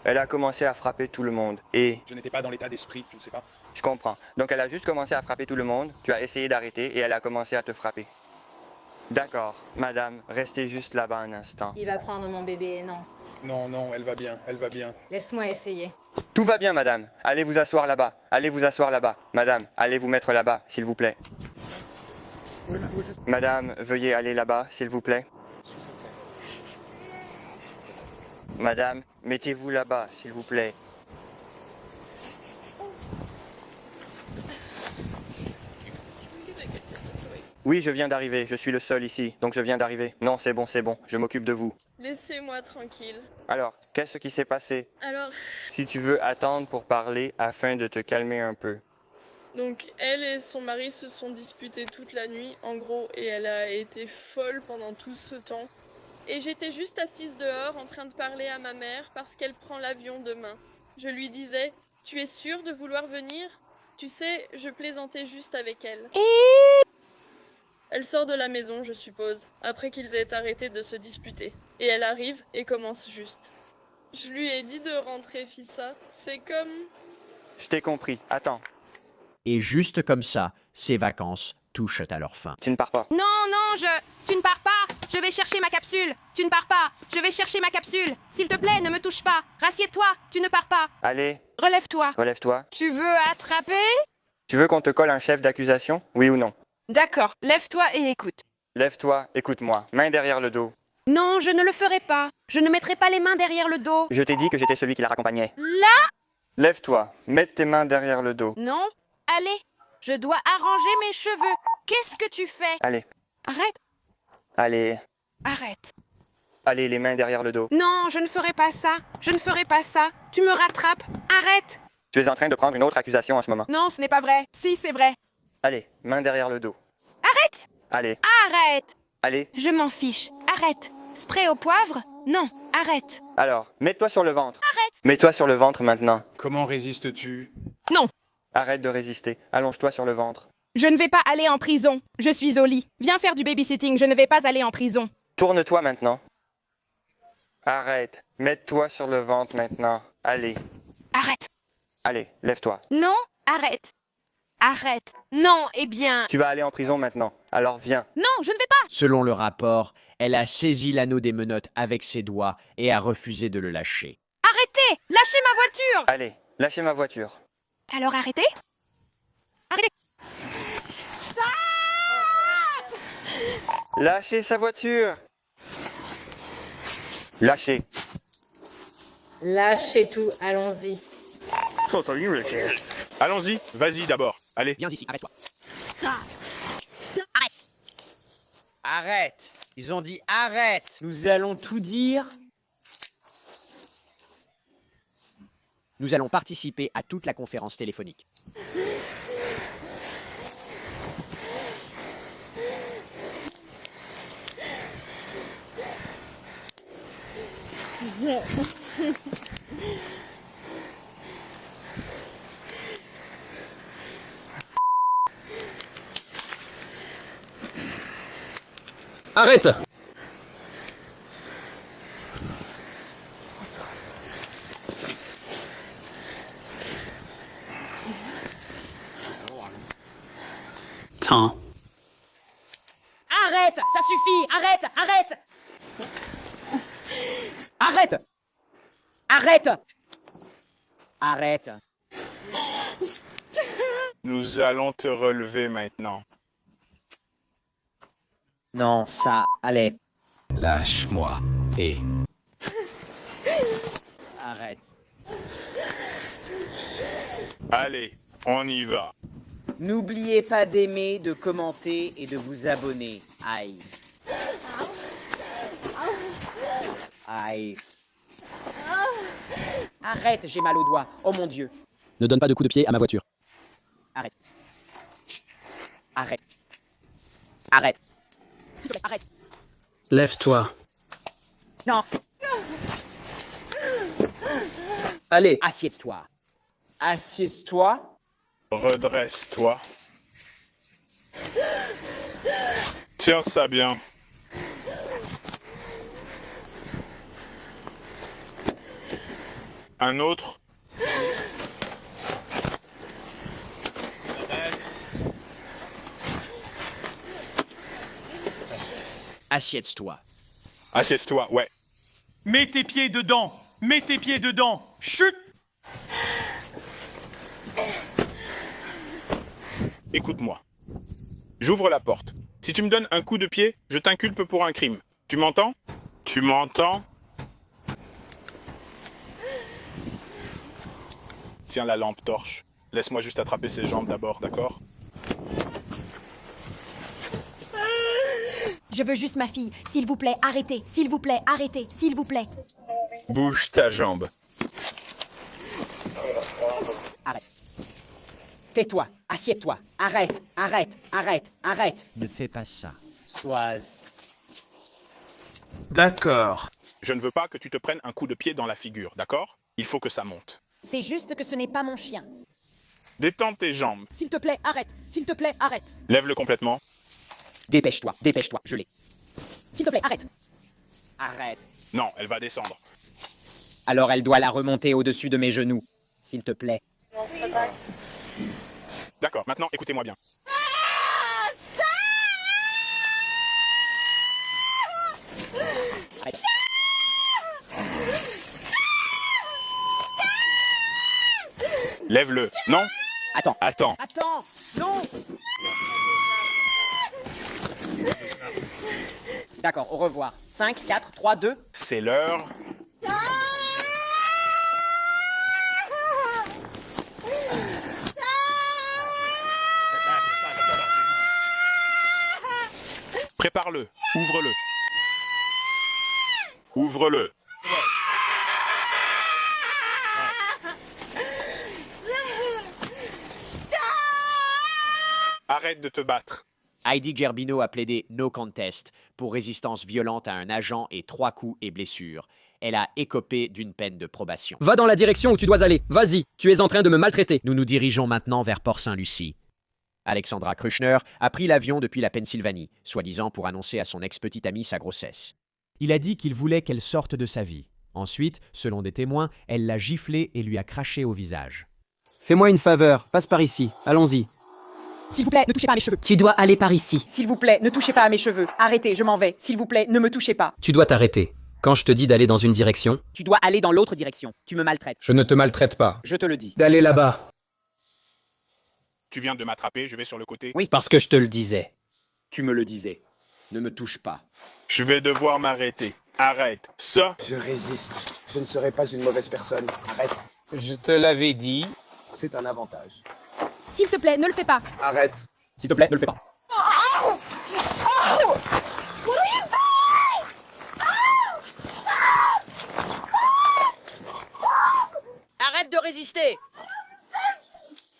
Elle a commencé à frapper tout le monde. Et... Je n'étais pas dans l'état d'esprit, je ne sais pas. Je comprends. Donc elle a juste commencé à frapper tout le monde, tu as essayé d'arrêter et elle a commencé à te frapper. D'accord, madame, restez juste là-bas un instant. Il va prendre mon bébé, non. Non, non, elle va bien, elle va bien. Laisse-moi essayer. Tout va bien, madame. Allez vous asseoir là-bas. Allez vous asseoir là-bas. Madame, allez vous mettre là-bas, s'il vous plaît. Madame, veuillez aller là-bas, s'il vous plaît. Madame, mettez-vous là-bas, s'il vous plaît. Oui, je viens d'arriver. Je suis le seul ici, donc je viens d'arriver. Non, c'est bon, je m'occupe de vous. Laissez-moi tranquille. Alors, qu'est-ce qui s'est passé? Alors, Si tu veux attendre pour parler afin de te calmer un peu. donc elle et son mari se sont disputés toute la nuit, en gros, et elle a été folle pendant tout ce temps. Et j'étais juste assise dehors en train de parler à ma mère parce qu'elle prend l'avion demain. Je lui disais, tu es sûre de vouloir venir? Tu sais, je plaisantais juste avec elle. Elle sort de la maison, je suppose, après qu'ils aient arrêté de se disputer. Et elle arrive et commence juste. Je lui ai dit de rentrer, Fissa. C'est comme... Je t'ai compris. Attends. Et juste comme ça, ces vacances touchent à leur fin. Tu ne pars pas. Non, tu ne pars pas. Je vais chercher ma capsule. Tu ne pars pas. Je vais chercher ma capsule. S'il te plaît, ne me touche pas. Rassieds-toi. Tu ne pars pas. Allez. Relève-toi. Relève-toi. Tu veux attraper? Tu veux qu'on te colle un chef d'accusation? Oui ou non? D'accord, lève-toi et écoute. Lève-toi, écoute-moi. Main derrière le dos. Non, je ne le ferai pas. Je ne mettrai pas les mains derrière le dos. Je t'ai dit que j'étais celui qui la raccompagnait. Là? Lève-toi. Mets tes mains derrière le dos. Non. Allez, je dois arranger mes cheveux. Qu'est-ce que tu fais? Allez. Arrête. Allez. Arrête. Allez, les mains derrière le dos. Non, je ne ferai pas ça. Je ne ferai pas ça. Tu me rattrapes. Arrête. Tu es en train de prendre une autre accusation en ce moment. Non, ce n'est pas vrai. Si, c'est vrai. Allez, main derrière le dos. Arrête. Allez. Arrête. Allez. Je m'en fiche. Arrête. Spray au poivre? Non, arrête. Alors, mets-toi sur le ventre. Arrête. Mets-toi sur le ventre maintenant. Comment résistes-tu? Non. Arrête de résister. Allonge-toi sur le ventre. Je ne vais pas aller en prison. Je suis au lit. Viens faire du babysitting. Je ne vais pas aller en prison. Tourne-toi maintenant. Arrête. Mets-toi sur le ventre maintenant. Allez. Arrête. Allez, lève-toi. Non, arrête. Arrête. Non, eh bien... Tu vas aller en prison maintenant. Alors viens. Non, je ne vais pas. Selon le rapport, elle a saisi l'anneau des menottes avec ses doigts et a refusé de le lâcher. Arrêtez. Lâchez ma voiture. Allez, lâchez ma voiture. Alors arrêtez. Arrêtez. Lâchez sa voiture. Lâchez. Lâchez tout, allons-y. Allons-y, vas-y d'abord. Allez. Viens ici, arrête-toi. Arrête. Arrête. Ils ont dit arrête. Nous allons tout dire. Nous allons participer à toute la conférence téléphonique. Arrête! Tiens. Arrête! Ça suffit! Arrête! Arrête! Arrête! Arrête! Arrête! Nous allons te relever maintenant. Non, ça, allez. Lâche-moi et... Arrête. Allez, on y va. N'oubliez pas d'aimer, de commenter et de vous abonner. Aïe. Aïe. Arrête, j'ai mal au doigt. Oh mon Dieu. Ne donne pas de coup de pied à ma voiture. Arrête. Arrête. Arrête. S'il te plaît, arrête. Lève-toi. Non. Allez. Assieds-toi. Assieds-toi. Redresse-toi. Tiens ça bien. Un autre. Assieds-toi. Assieds-toi, ouais. Mets tes pieds dedans. Mets tes pieds dedans. Chut! Écoute-moi. J'ouvre la porte. Si tu me donnes un coup de pied, je t'inculpe pour un crime. Tu m'entends? Tu m'entends? Tiens la lampe torche. Laisse-moi juste attraper ses jambes d'abord, d'accord? Je veux juste ma fille. S'il vous plaît, arrêtez. S'il vous plaît, arrêtez. S'il vous plaît. Bouge ta jambe. Arrête. Tais-toi. Assieds-toi. Arrête. Arrête. Arrête. Arrête. Ne fais pas ça. Sois... D'accord. Je ne veux pas que tu te prennes un coup de pied dans la figure, d'accord? Il faut que ça monte. C'est juste que ce n'est pas mon chien. Détends tes jambes. S'il te plaît, arrête. S'il te plaît, arrête. Lève-le complètement. Dépêche-toi. Dépêche-toi. Je l'ai. S'il te plaît, arrête. Arrête. Non, elle va descendre. Alors elle doit la remonter au-dessus de mes genoux. S'il te plaît. D'accord, maintenant écoutez-moi bien. Lève-le. Non? Attends. Attends. Attends. Non. D'accord, au revoir. 5, 4, 3, 2. C'est l'heure. Prépare-le. Ouvre-le. Ouvre-le. Arrête de te battre. Heidi Gerbino a plaidé no contest pour résistance violente à un agent et 3 coups et blessures. Elle a écopé d'une peine de probation. Va dans la direction où tu dois aller. Vas-y, tu es en train de me maltraiter. Nous nous dirigeons maintenant vers Port-Saint-Lucie. Alexandra Krushner a pris l'avion depuis la Pennsylvanie, soi-disant pour annoncer à son ex-petite amie sa grossesse. Il a dit qu'il voulait qu'elle sorte de sa vie. Ensuite, selon des témoins, elle l'a giflé et lui a craché au visage. Fais-moi une faveur, passe par ici. Allons-y. S'il vous plaît, ne touchez pas à mes cheveux. Tu dois aller par ici. S'il vous plaît, ne touchez pas à mes cheveux. Arrêtez, je m'en vais. S'il vous plaît, ne me touchez pas. Tu dois t'arrêter. Quand je te dis d'aller dans une direction, Tu dois aller dans l'autre direction. Tu me maltraites. je ne te maltraite pas. Je te le dis. D'aller là-bas. Tu viens de m'attraper, je vais sur le côté. Oui, parce que je te le disais. Tu me le disais. Ne me touche pas. Je vais devoir m'arrêter. Arrête. Ça. Je résiste. Je ne serai pas une mauvaise personne. Arrête. Je te l'avais dit. C'est un avantage. S'il te plaît, ne le fais pas. Arrête. S'il te plaît, ne le fais pas. Arrête de résister.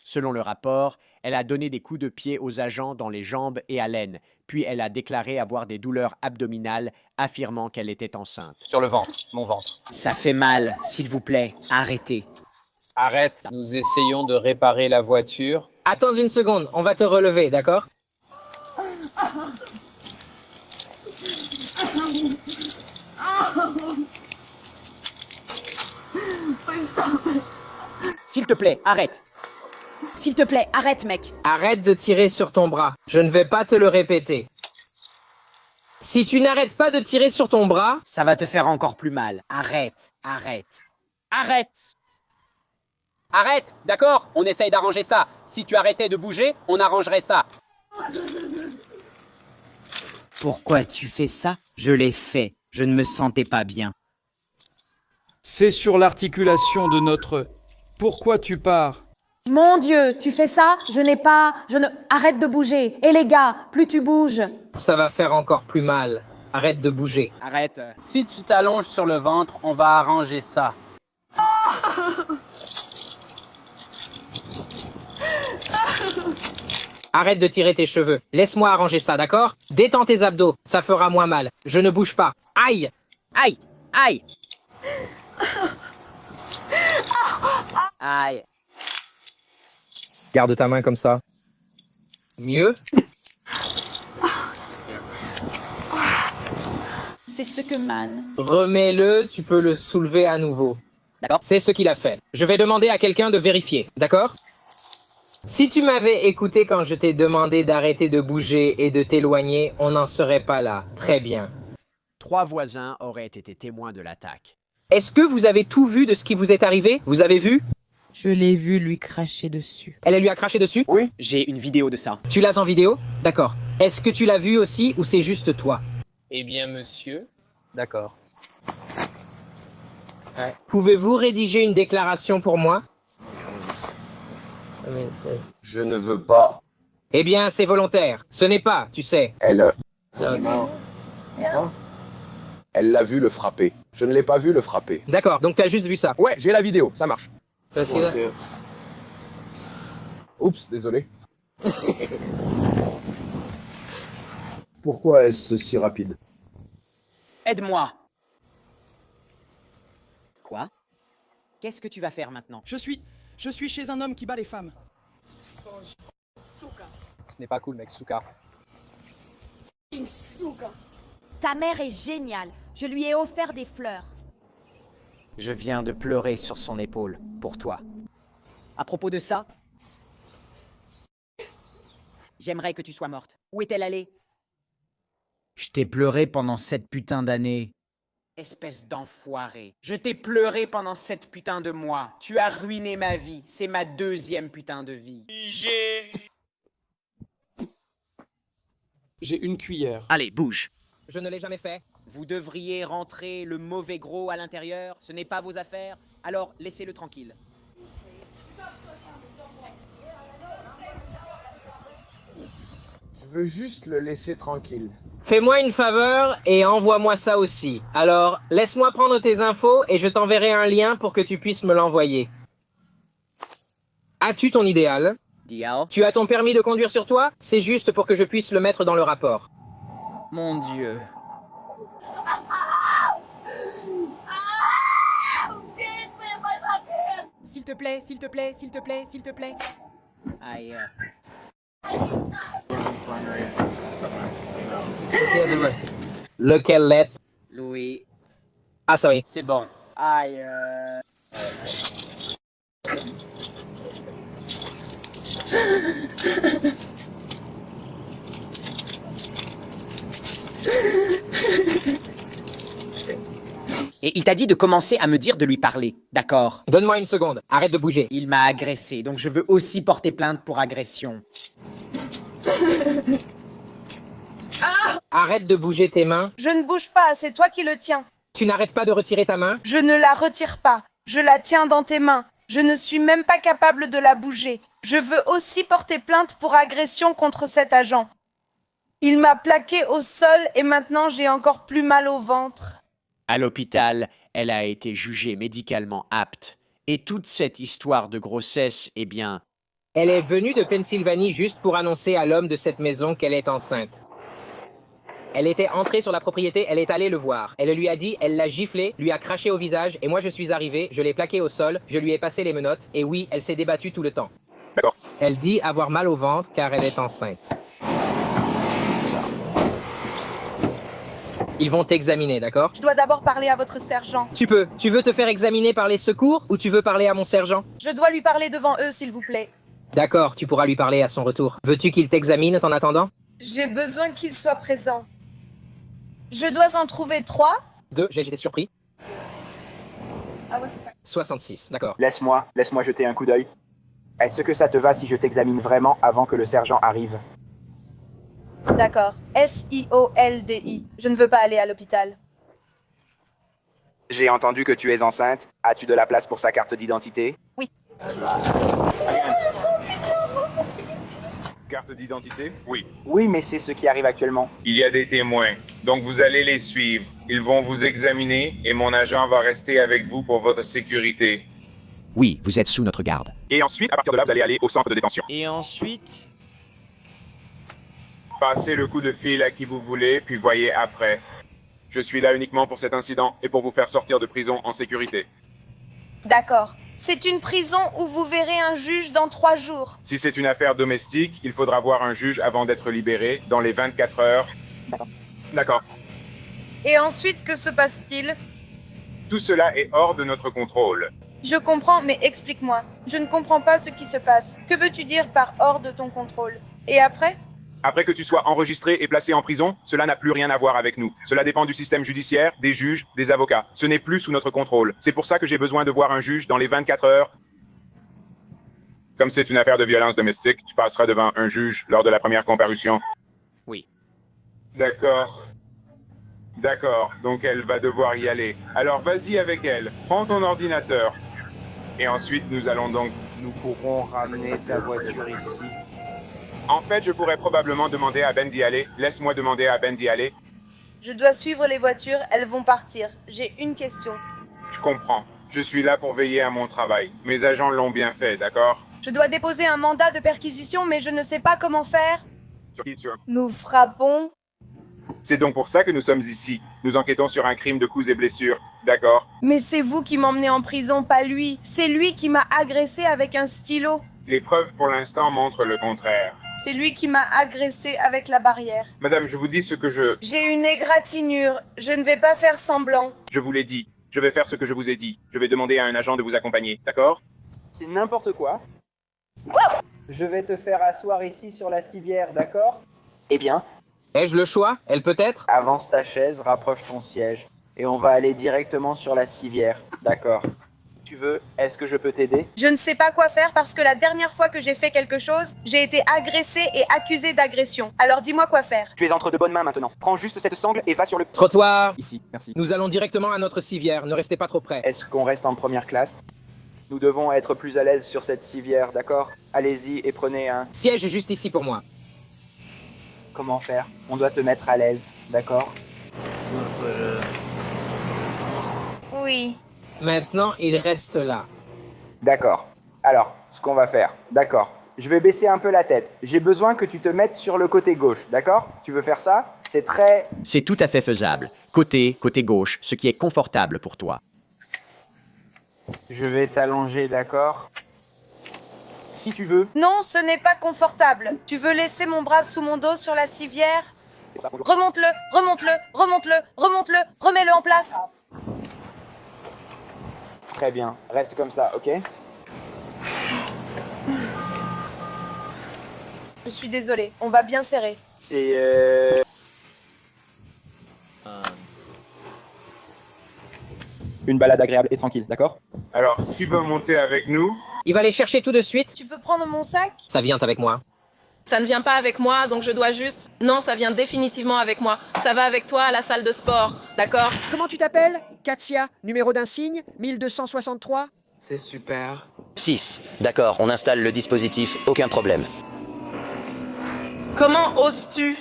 Selon le rapport, elle a donné des coups de pied aux agents dans les jambes et à l'aine, puis elle a déclaré avoir des douleurs abdominales, affirmant qu'elle était enceinte. Sur le ventre, mon ventre. Ça fait mal. S'il vous plaît, arrêtez. Arrête. Nous essayons de réparer la voiture. Attends une seconde, on va te relever, d'accord? S'il te plaît, arrête. S'il te plaît, arrête, mec. Arrête de tirer sur ton bras. Je ne vais pas te le répéter. Si tu n'arrêtes pas de tirer sur ton bras... Ça va te faire encore plus mal. Arrête, arrête. Arrête. Arrête, d'accord? On essaye d'arranger ça. Si tu arrêtais de bouger, on arrangerait ça. Pourquoi tu fais ça? Je l'ai fait. Je ne me sentais pas bien. C'est sur l'articulation de notre... Pourquoi tu pars? Mon Dieu, tu fais ça? Je ne... Arrête de bouger. Et les gars, plus tu bouges... Ça va faire encore plus mal. Arrête de bouger. Arrête. Si tu t'allonges sur le ventre, on va arranger ça. Arrête de tirer tes cheveux. Laisse-moi arranger ça, d'accord? Détends tes abdos, ça fera moins mal. Je ne bouge pas. Aïe! Aïe! Aïe! Aïe! Garde ta main comme ça. Mieux? C'est ce que Man... Remets-le, tu peux le soulever à nouveau. D'accord. C'est ce qu'il a fait. Je vais demander à quelqu'un de vérifier, d'accord? Si tu m'avais écouté quand je t'ai demandé d'arrêter de bouger et de t'éloigner, on n'en serait pas là. Très bien. 3 voisins auraient été témoins de l'attaque. Est-ce que vous avez tout vu de ce qui vous est arrivé? Vous avez vu? Je l'ai vu lui cracher dessus. Elle lui a craché dessus? Oui. J'ai une vidéo de ça. Tu l'as en vidéo? D'accord. Est-ce que tu l'as vu aussi ou c'est juste toi? Eh bien, monsieur. D'accord. Ouais. Pouvez-vous rédiger une déclaration pour moi? Je ne veux pas. Eh bien, c'est volontaire. Ce n'est pas, tu sais. Elle l'a vu le frapper. Je ne l'ai pas vu le frapper. D'accord, donc t'as juste vu ça. Ouais, j'ai la vidéo, ça marche. Facile. Oups, désolé. Pourquoi est-ce si rapide? Aide-moi. Quoi? Qu'est-ce que tu vas faire maintenant? Je suis chez un homme qui bat les femmes. Ce n'est pas cool, mec, Souka. Ta mère est géniale. Je lui ai offert des fleurs. Je viens de pleurer sur son épaule, pour toi. À propos de ça, j'aimerais que tu sois morte. Où est-elle allée? Je t'ai pleuré pendant 7 putains d'années. Espèce d'enfoiré. Je t'ai pleuré pendant 7 putains de mois. Tu as ruiné ma vie. C'est ma 2e putain de vie. J'ai une cuillère. Allez, bouge. Je ne l'ai jamais fait. Vous devriez rentrer le mauvais gros à l'intérieur. Ce n'est pas vos affaires. Alors laissez-le tranquille. Je veux juste le laisser tranquille. Fais-moi une faveur et envoie-moi ça aussi. Alors, laisse-moi prendre tes infos et je t'enverrai un lien pour que tu puisses me l'envoyer. As-tu ton idéal? Diao. Tu as ton permis de conduire sur toi? C'est juste pour que je puisse le mettre dans le rapport. Mon Dieu. S'il te plaît, s'il te plaît, s'il te plaît, s'il te plaît. Aïe. Lequel lettre? Louis. Ah, sorry. C'est bon. Aïe. Et il t'a dit de commencer à me dire de lui parler, d'accord? Donne-moi une seconde, arrête de bouger. Il m'a agressé, donc je veux aussi porter plainte pour agression. Arrête de bouger tes mains. Je ne bouge pas, c'est toi qui le tiens. Tu n'arrêtes pas de retirer ta main? Je ne la retire pas. Je la tiens dans tes mains. Je ne suis même pas capable de la bouger. Je veux aussi porter plainte pour agression contre cet agent. Il m'a plaqué au sol et maintenant j'ai encore plus mal au ventre. À l'hôpital, elle a été jugée médicalement apte. Et toute cette histoire de grossesse, eh bien... Elle est venue de Pennsylvanie juste pour annoncer à l'homme de cette maison qu'elle est enceinte. Elle était entrée sur la propriété, elle est allée le voir. Elle lui a dit, elle l'a giflé, lui a craché au visage, et moi je suis arrivé, je l'ai plaqué au sol, je lui ai passé les menottes, et oui, elle s'est débattue tout le temps. D'accord. Elle dit avoir mal au ventre car elle est enceinte. Ils vont t'examiner, d'accord? Je dois d'abord parler à votre sergent. Tu peux. Tu veux te faire examiner par les secours ou tu veux parler à mon sergent? Je dois lui parler devant eux, s'il vous plaît. D'accord, tu pourras lui parler à son retour. Veux-tu qu'il t'examine en attendant? J'ai besoin qu'il soit présent. Je dois en trouver 3. 2, j'ai été surpris. 66, d'accord. Laisse-moi jeter un coup d'œil. Est-ce que ça te va si je t'examine vraiment avant que le sergent arrive? D'accord. SIOLDI. Je ne veux pas aller à l'hôpital. J'ai entendu que tu es enceinte. As-tu de la place pour sa carte d'identité? Oui. Carte d'identité? Oui. Oui, mais c'est ce qui arrive actuellement. Il y a des témoins, donc vous allez les suivre. Ils vont vous examiner et mon agent va rester avec vous pour votre sécurité. Oui, vous êtes sous notre garde. Et ensuite, à partir de là, vous allez aller au centre de détention. Et ensuite... Passez le coup de fil à qui vous voulez, puis voyez après. Je suis là uniquement pour cet incident et pour vous faire sortir de prison en sécurité. D'accord. C'est une prison où vous verrez un juge dans 3 jours. Si c'est une affaire domestique, il faudra voir un juge avant d'être libéré, dans les 24 heures. D'accord. Et ensuite, que se passe-t-il? Tout cela est hors de notre contrôle. Je comprends, mais explique-moi. Je ne comprends pas ce qui se passe. Que veux-tu dire par hors de ton contrôle? Et après? Après que tu sois enregistré et placé en prison, cela n'a plus rien à voir avec nous. Cela dépend du système judiciaire, des juges, des avocats. Ce n'est plus sous notre contrôle. C'est pour ça que j'ai besoin de voir un juge dans les 24 heures. Comme c'est une affaire de violence domestique, tu passeras devant un juge lors de la première comparution. Oui. D'accord. D'accord, donc elle va devoir y aller. Alors vas-y avec elle, prends ton ordinateur. Et ensuite Nous pourrons ramener ta voiture ici. En fait, je pourrais probablement demander à Ben d'y aller. Laisse-moi demander à Ben d'y aller. Je dois suivre les voitures, elles vont partir. J'ai une question. Je comprends. Je suis là pour veiller à mon travail. Mes agents l'ont bien fait, d'accord? Je dois déposer un mandat de perquisition, mais je ne sais pas comment faire. Sur qui tu... Nous frappons. C'est donc pour ça que nous sommes ici. Nous enquêtons sur un crime de coups et blessures, d'accord? Mais c'est vous qui m'emmenez en prison, pas lui. C'est lui qui m'a agressé avec un stylo. Les preuves pour l'instant montrent le contraire. C'est lui qui m'a agressé avec la barrière. Madame, je vous dis ce que J'ai une égratignure. Je ne vais pas faire semblant. Je vous l'ai dit. Je vais faire ce que je vous ai dit. Je vais demander à un agent de vous accompagner, d'accord? C'est n'importe quoi. Je vais te faire asseoir ici sur la civière, d'accord? Eh bien, Ai-je le choix? Elle peut être? avance ta chaise, rapproche ton siège. Et on va aller directement sur la civière, d'accord? Tu veux? Est-ce que je peux t'aider? Je ne sais pas quoi faire parce que la dernière fois que j'ai fait quelque chose, j'ai été agressée et accusée d'agression. Alors dis-moi quoi faire. Tu es entre de bonnes mains maintenant. Prends juste cette sangle et va sur le... Trottoir! Ici, merci. Nous allons directement à notre civière, ne restez pas trop près. Est-ce qu'on reste en première classe? Nous devons être plus à l'aise sur cette civière, d'accord? Allez-y et prenez un... Siège juste ici pour moi. Comment faire? On doit te mettre à l'aise, d'accord? Oui. Maintenant, il reste là. D'accord. Alors, ce qu'on va faire, d'accord. Je vais baisser un peu la tête. J'ai besoin que tu te mettes sur le côté gauche, d'accord? Tu veux faire ça? C'est très... C'est tout à fait faisable. Côté gauche, ce qui est confortable pour toi. Je vais t'allonger, d'accord? Si tu veux. Non, ce n'est pas confortable. Tu veux laisser mon bras sous mon dos sur la civière? Remonte-le, remonte-le, remonte-le, remonte-le, remets-le en place. Très bien. Reste comme ça, ok? Je suis désolée, on va bien serrer. Et Une balade agréable et tranquille, d'accord? Alors, qui veut monter avec nous? Il va les chercher tout de suite. Tu peux prendre mon sac? Ça vient avec moi. Ça ne vient pas avec moi, donc je dois juste... Non, ça vient définitivement avec moi. Ça va avec toi à la salle de sport, d'accord? Comment tu t'appelles? Katia, numéro d'insigne, 1263? C'est super. 6. D'accord, on installe le dispositif, aucun problème. Comment oses-tu?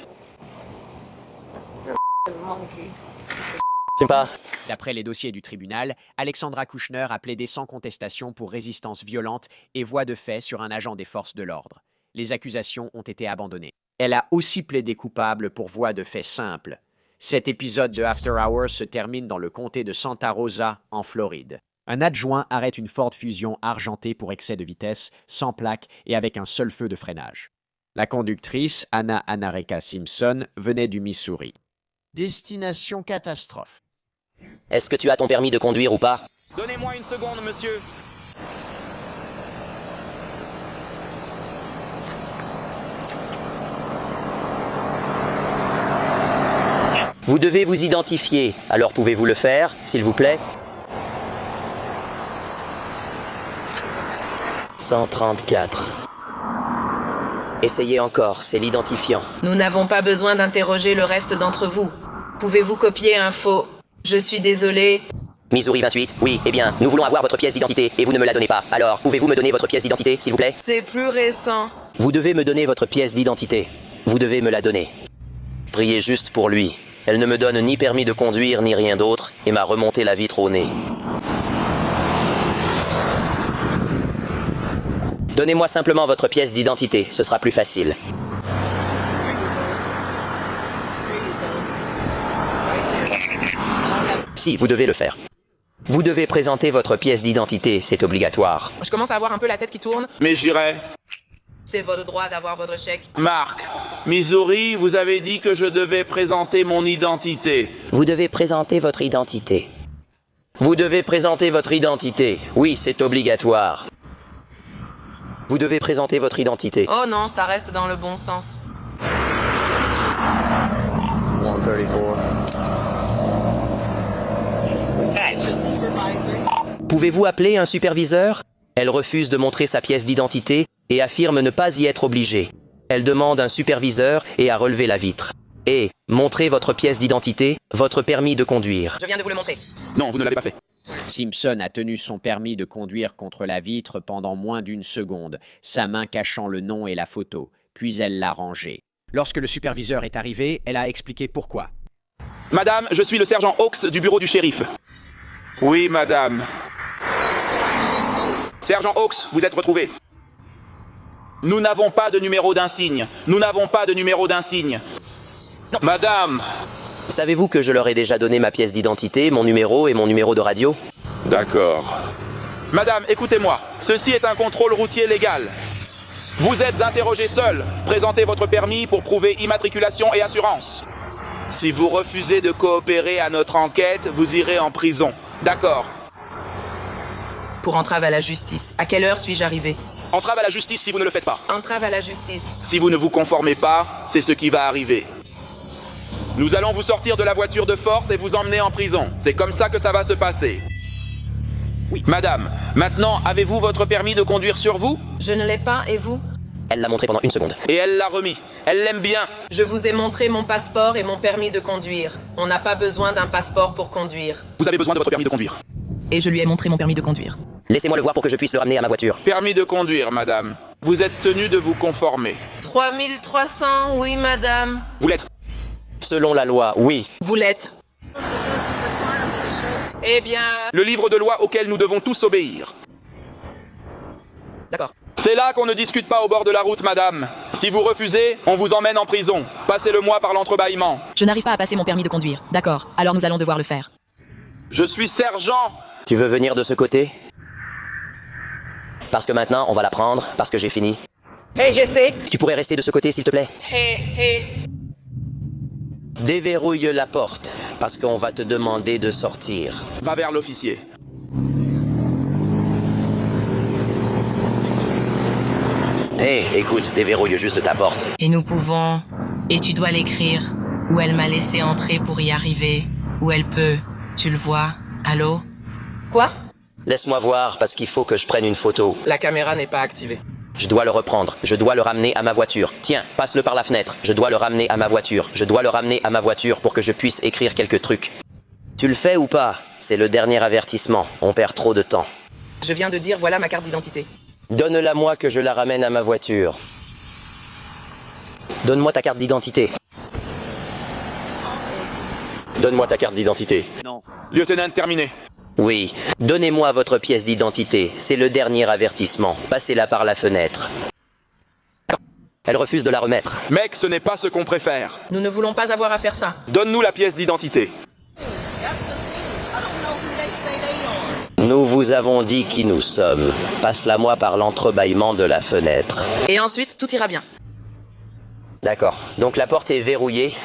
C'est pas... D'après les dossiers du tribunal, Alexandra Kouchner a plaidé sans contestation pour résistance violente et voie de fait sur un agent des forces de l'ordre. Les accusations ont été abandonnées. Elle a aussi plaidé coupable pour voie de fait simple. Cet épisode de After Hours se termine dans le comté de Santa Rosa, en Floride. Un adjoint arrête une Ford Fusion argentée pour excès de vitesse, sans plaque et avec un seul feu de freinage. La conductrice, Anna Anareka Simpson, venait du Missouri. Destination catastrophe. Est-ce que tu as ton permis de conduire ou pas? Donnez-moi une seconde, monsieur. Vous devez vous identifier, alors pouvez-vous le faire, s'il vous plaît? 134. Essayez encore, c'est l'identifiant. Nous n'avons pas besoin d'interroger le reste d'entre vous. Pouvez-vous copier un faux? Je suis désolé. Missouri 28, oui, eh bien, nous voulons avoir votre pièce d'identité et vous ne me la donnez pas. Alors, pouvez-vous me donner votre pièce d'identité, s'il vous plaît? C'est plus récent. Vous devez me donner votre pièce d'identité. Vous devez me la donner. Priez juste pour lui. Elle ne me donne ni permis de conduire ni rien d'autre et m'a remonté la vitre au nez. Donnez-moi simplement votre pièce d'identité, ce sera plus facile. Si, vous devez le faire. Vous devez présenter votre pièce d'identité, c'est obligatoire. Je commence à avoir un peu la tête qui tourne. Mais j'irai. C'est votre droit d'avoir votre chèque. Marc, Missouri, vous avez dit que je devais présenter mon identité. Vous devez présenter votre identité. Vous devez présenter votre identité. Oui, c'est obligatoire. Vous devez présenter votre identité. Oh non, ça reste dans le bon sens. 134. Pouvez-vous appeler un superviseur? Elle refuse de montrer sa pièce d'identité et affirme ne pas y être obligée. Elle demande un superviseur et a relevé la vitre. Et, montrez votre pièce d'identité, votre permis de conduire. Je viens de vous le montrer. Non, vous ne l'avez pas fait. Simpson a tenu son permis de conduire contre la vitre pendant moins d'une seconde, sa main cachant le nom et la photo, puis elle l'a rangé. Lorsque le superviseur est arrivé, elle a expliqué pourquoi. Madame, je suis le sergent Hawks du bureau du shérif. Oui, madame. Sergent Hawks, vous êtes retrouvé. Nous n'avons pas de numéro d'insigne. Nous n'avons pas de numéro d'insigne. Madame. Savez-vous que je leur ai déjà donné ma pièce d'identité, mon numéro et mon numéro de radio? D'accord. Madame, écoutez-moi. Ceci est un contrôle routier légal. Vous êtes interrogé seul. Présentez votre permis pour prouver immatriculation et assurance. Si vous refusez de coopérer à notre enquête, vous irez en prison. D'accord. Pour entrave à la justice. À quelle heure suis-je arrivé? Entrave à la justice si vous ne le faites pas. Entrave à la justice. Si vous ne vous conformez pas, c'est ce qui va arriver. Nous allons vous sortir de la voiture de force et vous emmener en prison. C'est comme ça que ça va se passer. Oui. Madame, maintenant, avez-vous votre permis de conduire sur vous? Je ne l'ai pas, et vous? Elle l'a montré pendant une seconde. Et elle l'a remis. Elle l'aime bien. Je vous ai montré mon passeport et mon permis de conduire. On n'a pas besoin d'un passeport pour conduire. Vous avez besoin de votre permis de conduire. Et je lui ai montré mon permis de conduire. Laissez-moi le voir pour que je puisse le ramener à ma voiture. Permis de conduire, madame. Vous êtes tenu de vous conformer. 3300, oui, madame. Vous l'êtes? Selon la loi, oui. Vous l'êtes. Eh bien... Le livre de loi auquel nous devons tous obéir. D'accord. C'est là qu'on ne discute pas au bord de la route, madame. Si vous refusez, on vous emmène en prison. Passez-le-moi par l'entrebâillement. Je n'arrive pas à passer mon permis de conduire. D'accord, alors nous allons devoir le faire. Je suis sergent. Tu veux venir de ce côté? Parce que maintenant, on va la prendre, parce que j'ai fini. Hey, j'essaie. Tu pourrais rester de ce côté, s'il te plaît? Hey. Déverrouille la porte, parce qu'on va te demander de sortir. Va vers l'officier. Écoute, déverrouille juste ta porte. Et nous pouvons... Et tu dois l'écrire. Où elle m'a laissé entrer pour y arriver. Où elle peut... Tu le vois? Allô? Quoi? Laisse-moi voir, parce qu'il faut que je prenne une photo. La caméra n'est pas activée. Je dois le reprendre. Je dois le ramener à ma voiture. Tiens, passe-le par la fenêtre. Je dois le ramener à ma voiture. Je dois le ramener à ma voiture pour que je puisse écrire quelques trucs. Tu le fais ou pas? C'est le dernier avertissement. On perd trop de temps. Je viens de dire voilà ma carte d'identité. Donne-la moi que je la ramène à ma voiture. Donne-moi ta carte d'identité. Donne-moi ta carte d'identité. Non. Lieutenant, terminé. Oui. Donnez-moi votre pièce d'identité. C'est le dernier avertissement. Passez-la par la fenêtre. Elle refuse de la remettre. Mec, ce n'est pas ce qu'on préfère. Nous ne voulons pas avoir à faire ça. Donne-nous la pièce d'identité. Nous vous avons dit qui nous sommes. Passe-la moi par l'entrebâillement de la fenêtre. Et ensuite, tout ira bien. D'accord. Donc la porte est verrouillée.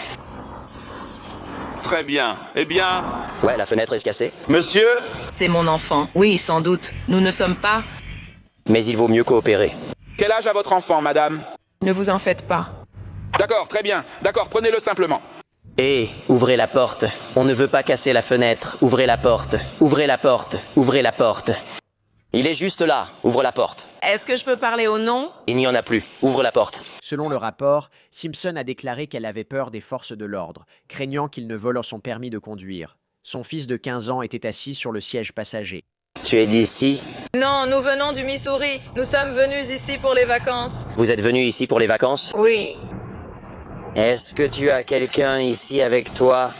Très bien. Eh bien... Ouais, la fenêtre est cassée. Monsieur? C'est mon enfant. Oui, sans doute. Nous ne sommes pas... Mais il vaut mieux coopérer. Quel âge a votre enfant, madame? Ne vous en faites pas. D'accord, très bien. D'accord, prenez-le simplement. Ouvrez la porte. On ne veut pas casser la fenêtre. Ouvrez la porte. Ouvrez la porte. Ouvrez la porte. Il est juste là. Ouvre la porte. Est-ce que je peux parler au nom? Il n'y en a plus. Ouvre la porte. Selon le rapport, Simpson a déclaré qu'elle avait peur des forces de l'ordre, craignant qu'ils ne volent son permis de conduire. Son fils de 15 ans était assis sur le siège passager. Tu es d'ici? Non, nous venons du Missouri. Nous sommes venus ici pour les vacances. Vous êtes venu ici pour les vacances? Oui. Est-ce que tu as quelqu'un ici avec toi?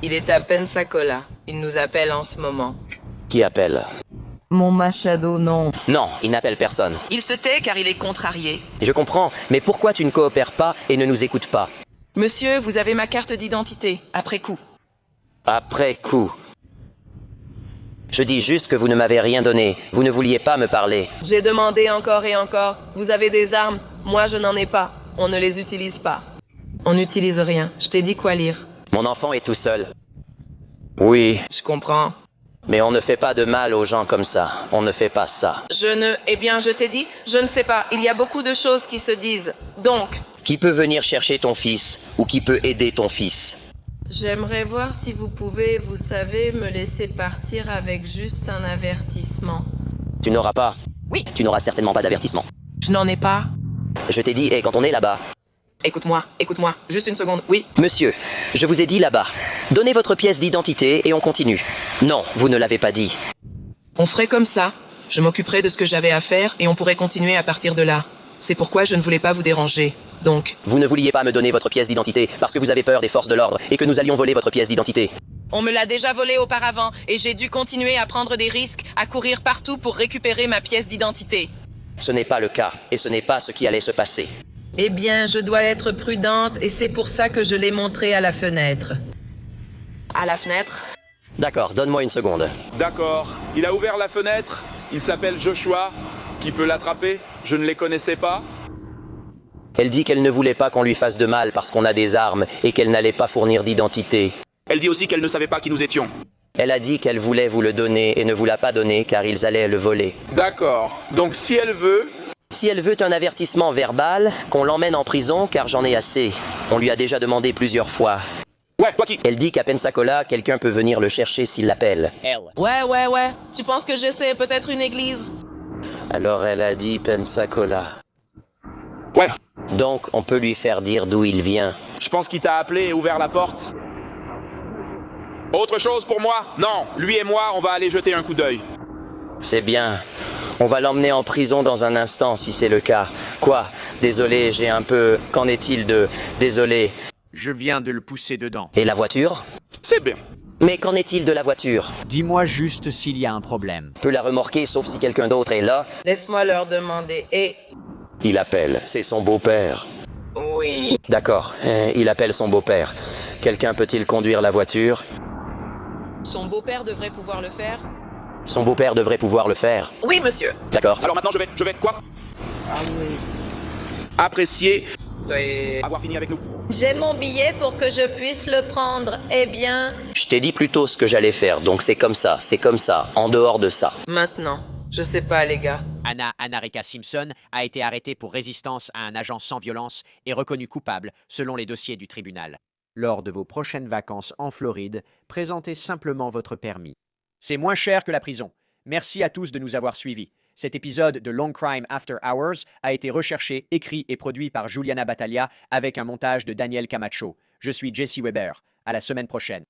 Il est à Pensacola. Il nous appelle en ce moment. Qui appelle? Mon Machado, non. Non, il n'appelle personne. Il se tait car il est contrarié. Je comprends, mais pourquoi tu ne coopères pas et ne nous écoutes pas? Monsieur, vous avez ma carte d'identité, après coup. Après coup. Je dis juste que vous ne m'avez rien donné. Vous ne vouliez pas me parler. J'ai demandé encore et encore. Vous avez des armes. Moi, je n'en ai pas. On ne les utilise pas. On n'utilise rien. Je t'ai dit quoi lire. Mon enfant est tout seul. Oui, Je comprends. mais on ne fait pas de mal aux gens comme ça. On ne fait pas ça. Eh bien, je t'ai dit, je ne sais pas. Il y a beaucoup de choses qui se disent. Donc, Qui peut venir chercher ton fils ou qui peut aider ton fils? j'aimerais voir si vous pouvez, vous savez, me laisser partir avec juste un avertissement. Tu n'auras pas. Oui. Tu n'auras certainement pas d'avertissement. Je n'en ai pas. Je t'ai dit, et quand on est là-bas. Écoute-moi, juste une seconde. Oui. Monsieur, je vous ai dit là-bas. Donnez votre pièce d'identité et on continue. Non, vous ne l'avez pas dit. On ferait comme ça. Je m'occuperai de ce que j'avais à faire et on pourrait continuer à partir de là. C'est pourquoi je ne voulais pas vous déranger. Donc, Vous ne vouliez pas me donner votre pièce d'identité parce que vous avez peur des forces de l'ordre et que nous allions voler votre pièce d'identité. on me l'a déjà volé auparavant et j'ai dû continuer à prendre des risques, à courir partout pour récupérer ma pièce d'identité. Ce n'est pas le cas et ce n'est pas ce qui allait se passer. Eh bien, je dois être prudente et c'est pour ça que je l'ai montré à la fenêtre. À la fenêtre? D'accord, donne-moi une seconde. D'accord. Il a ouvert la fenêtre. Il s'appelle Joshua. Qui peut l'attraper? Je ne les connaissais pas. Elle dit qu'elle ne voulait pas qu'on lui fasse de mal parce qu'on a des armes et qu'elle n'allait pas fournir d'identité. Elle dit aussi qu'elle ne savait pas qui nous étions. Elle a dit qu'elle voulait vous le donner et ne vous l'a pas donné car ils allaient le voler. D'accord. Donc si elle veut... Si elle veut un avertissement verbal, qu'on l'emmène en prison car j'en ai assez. On lui a déjà demandé plusieurs fois. Ouais, toi qui... Elle dit qu'à Pensacola, quelqu'un peut venir le chercher s'il l'appelle. Ouais. Tu penses que je sais peut-être une église? Alors elle a dit Pensacola. Ouais. Donc on peut lui faire dire d'où il vient. Je pense qu'il t'a appelé et ouvert la porte. Autre chose pour moi? Non, lui et moi, on va aller jeter un coup d'œil. C'est bien. On va l'emmener en prison dans un instant si c'est le cas. Quoi? Désolé, j'ai un peu... Qu'en est-il de... Désolé. Je viens de le pousser dedans. Et la voiture? C'est bien. Mais qu'en est-il de la voiture? Dis-moi juste s'il y a un problème. On peut la remorquer sauf si quelqu'un d'autre est là. Laisse-moi leur demander. Et... Il appelle. C'est son beau-père. Oui. D'accord. Il appelle son beau-père. Quelqu'un peut-il conduire la voiture? Son beau-père devrait pouvoir le faire? Son beau-père devrait pouvoir le faire. Oui, monsieur. D'accord. Alors maintenant, je vais quoi? Ah oui. Apprécier Et... avoir fini avec nous. J'ai mon billet pour que je puisse le prendre. Eh bien... Je t'ai dit plus tôt ce que j'allais faire, donc c'est comme ça, en dehors de ça. Maintenant, je sais pas, les gars. Anna Reka Simpson a été arrêtée pour résistance à un agent sans violence et reconnue coupable selon les dossiers du tribunal. Lors de vos prochaines vacances en Floride, présentez simplement votre permis. C'est moins cher que la prison. Merci à tous de nous avoir suivis. Cet épisode de Long Crime After Hours a été recherché, écrit et produit par Juliana Battaglia avec un montage de Daniel Camacho. Je suis Jesse Weber. À la semaine prochaine.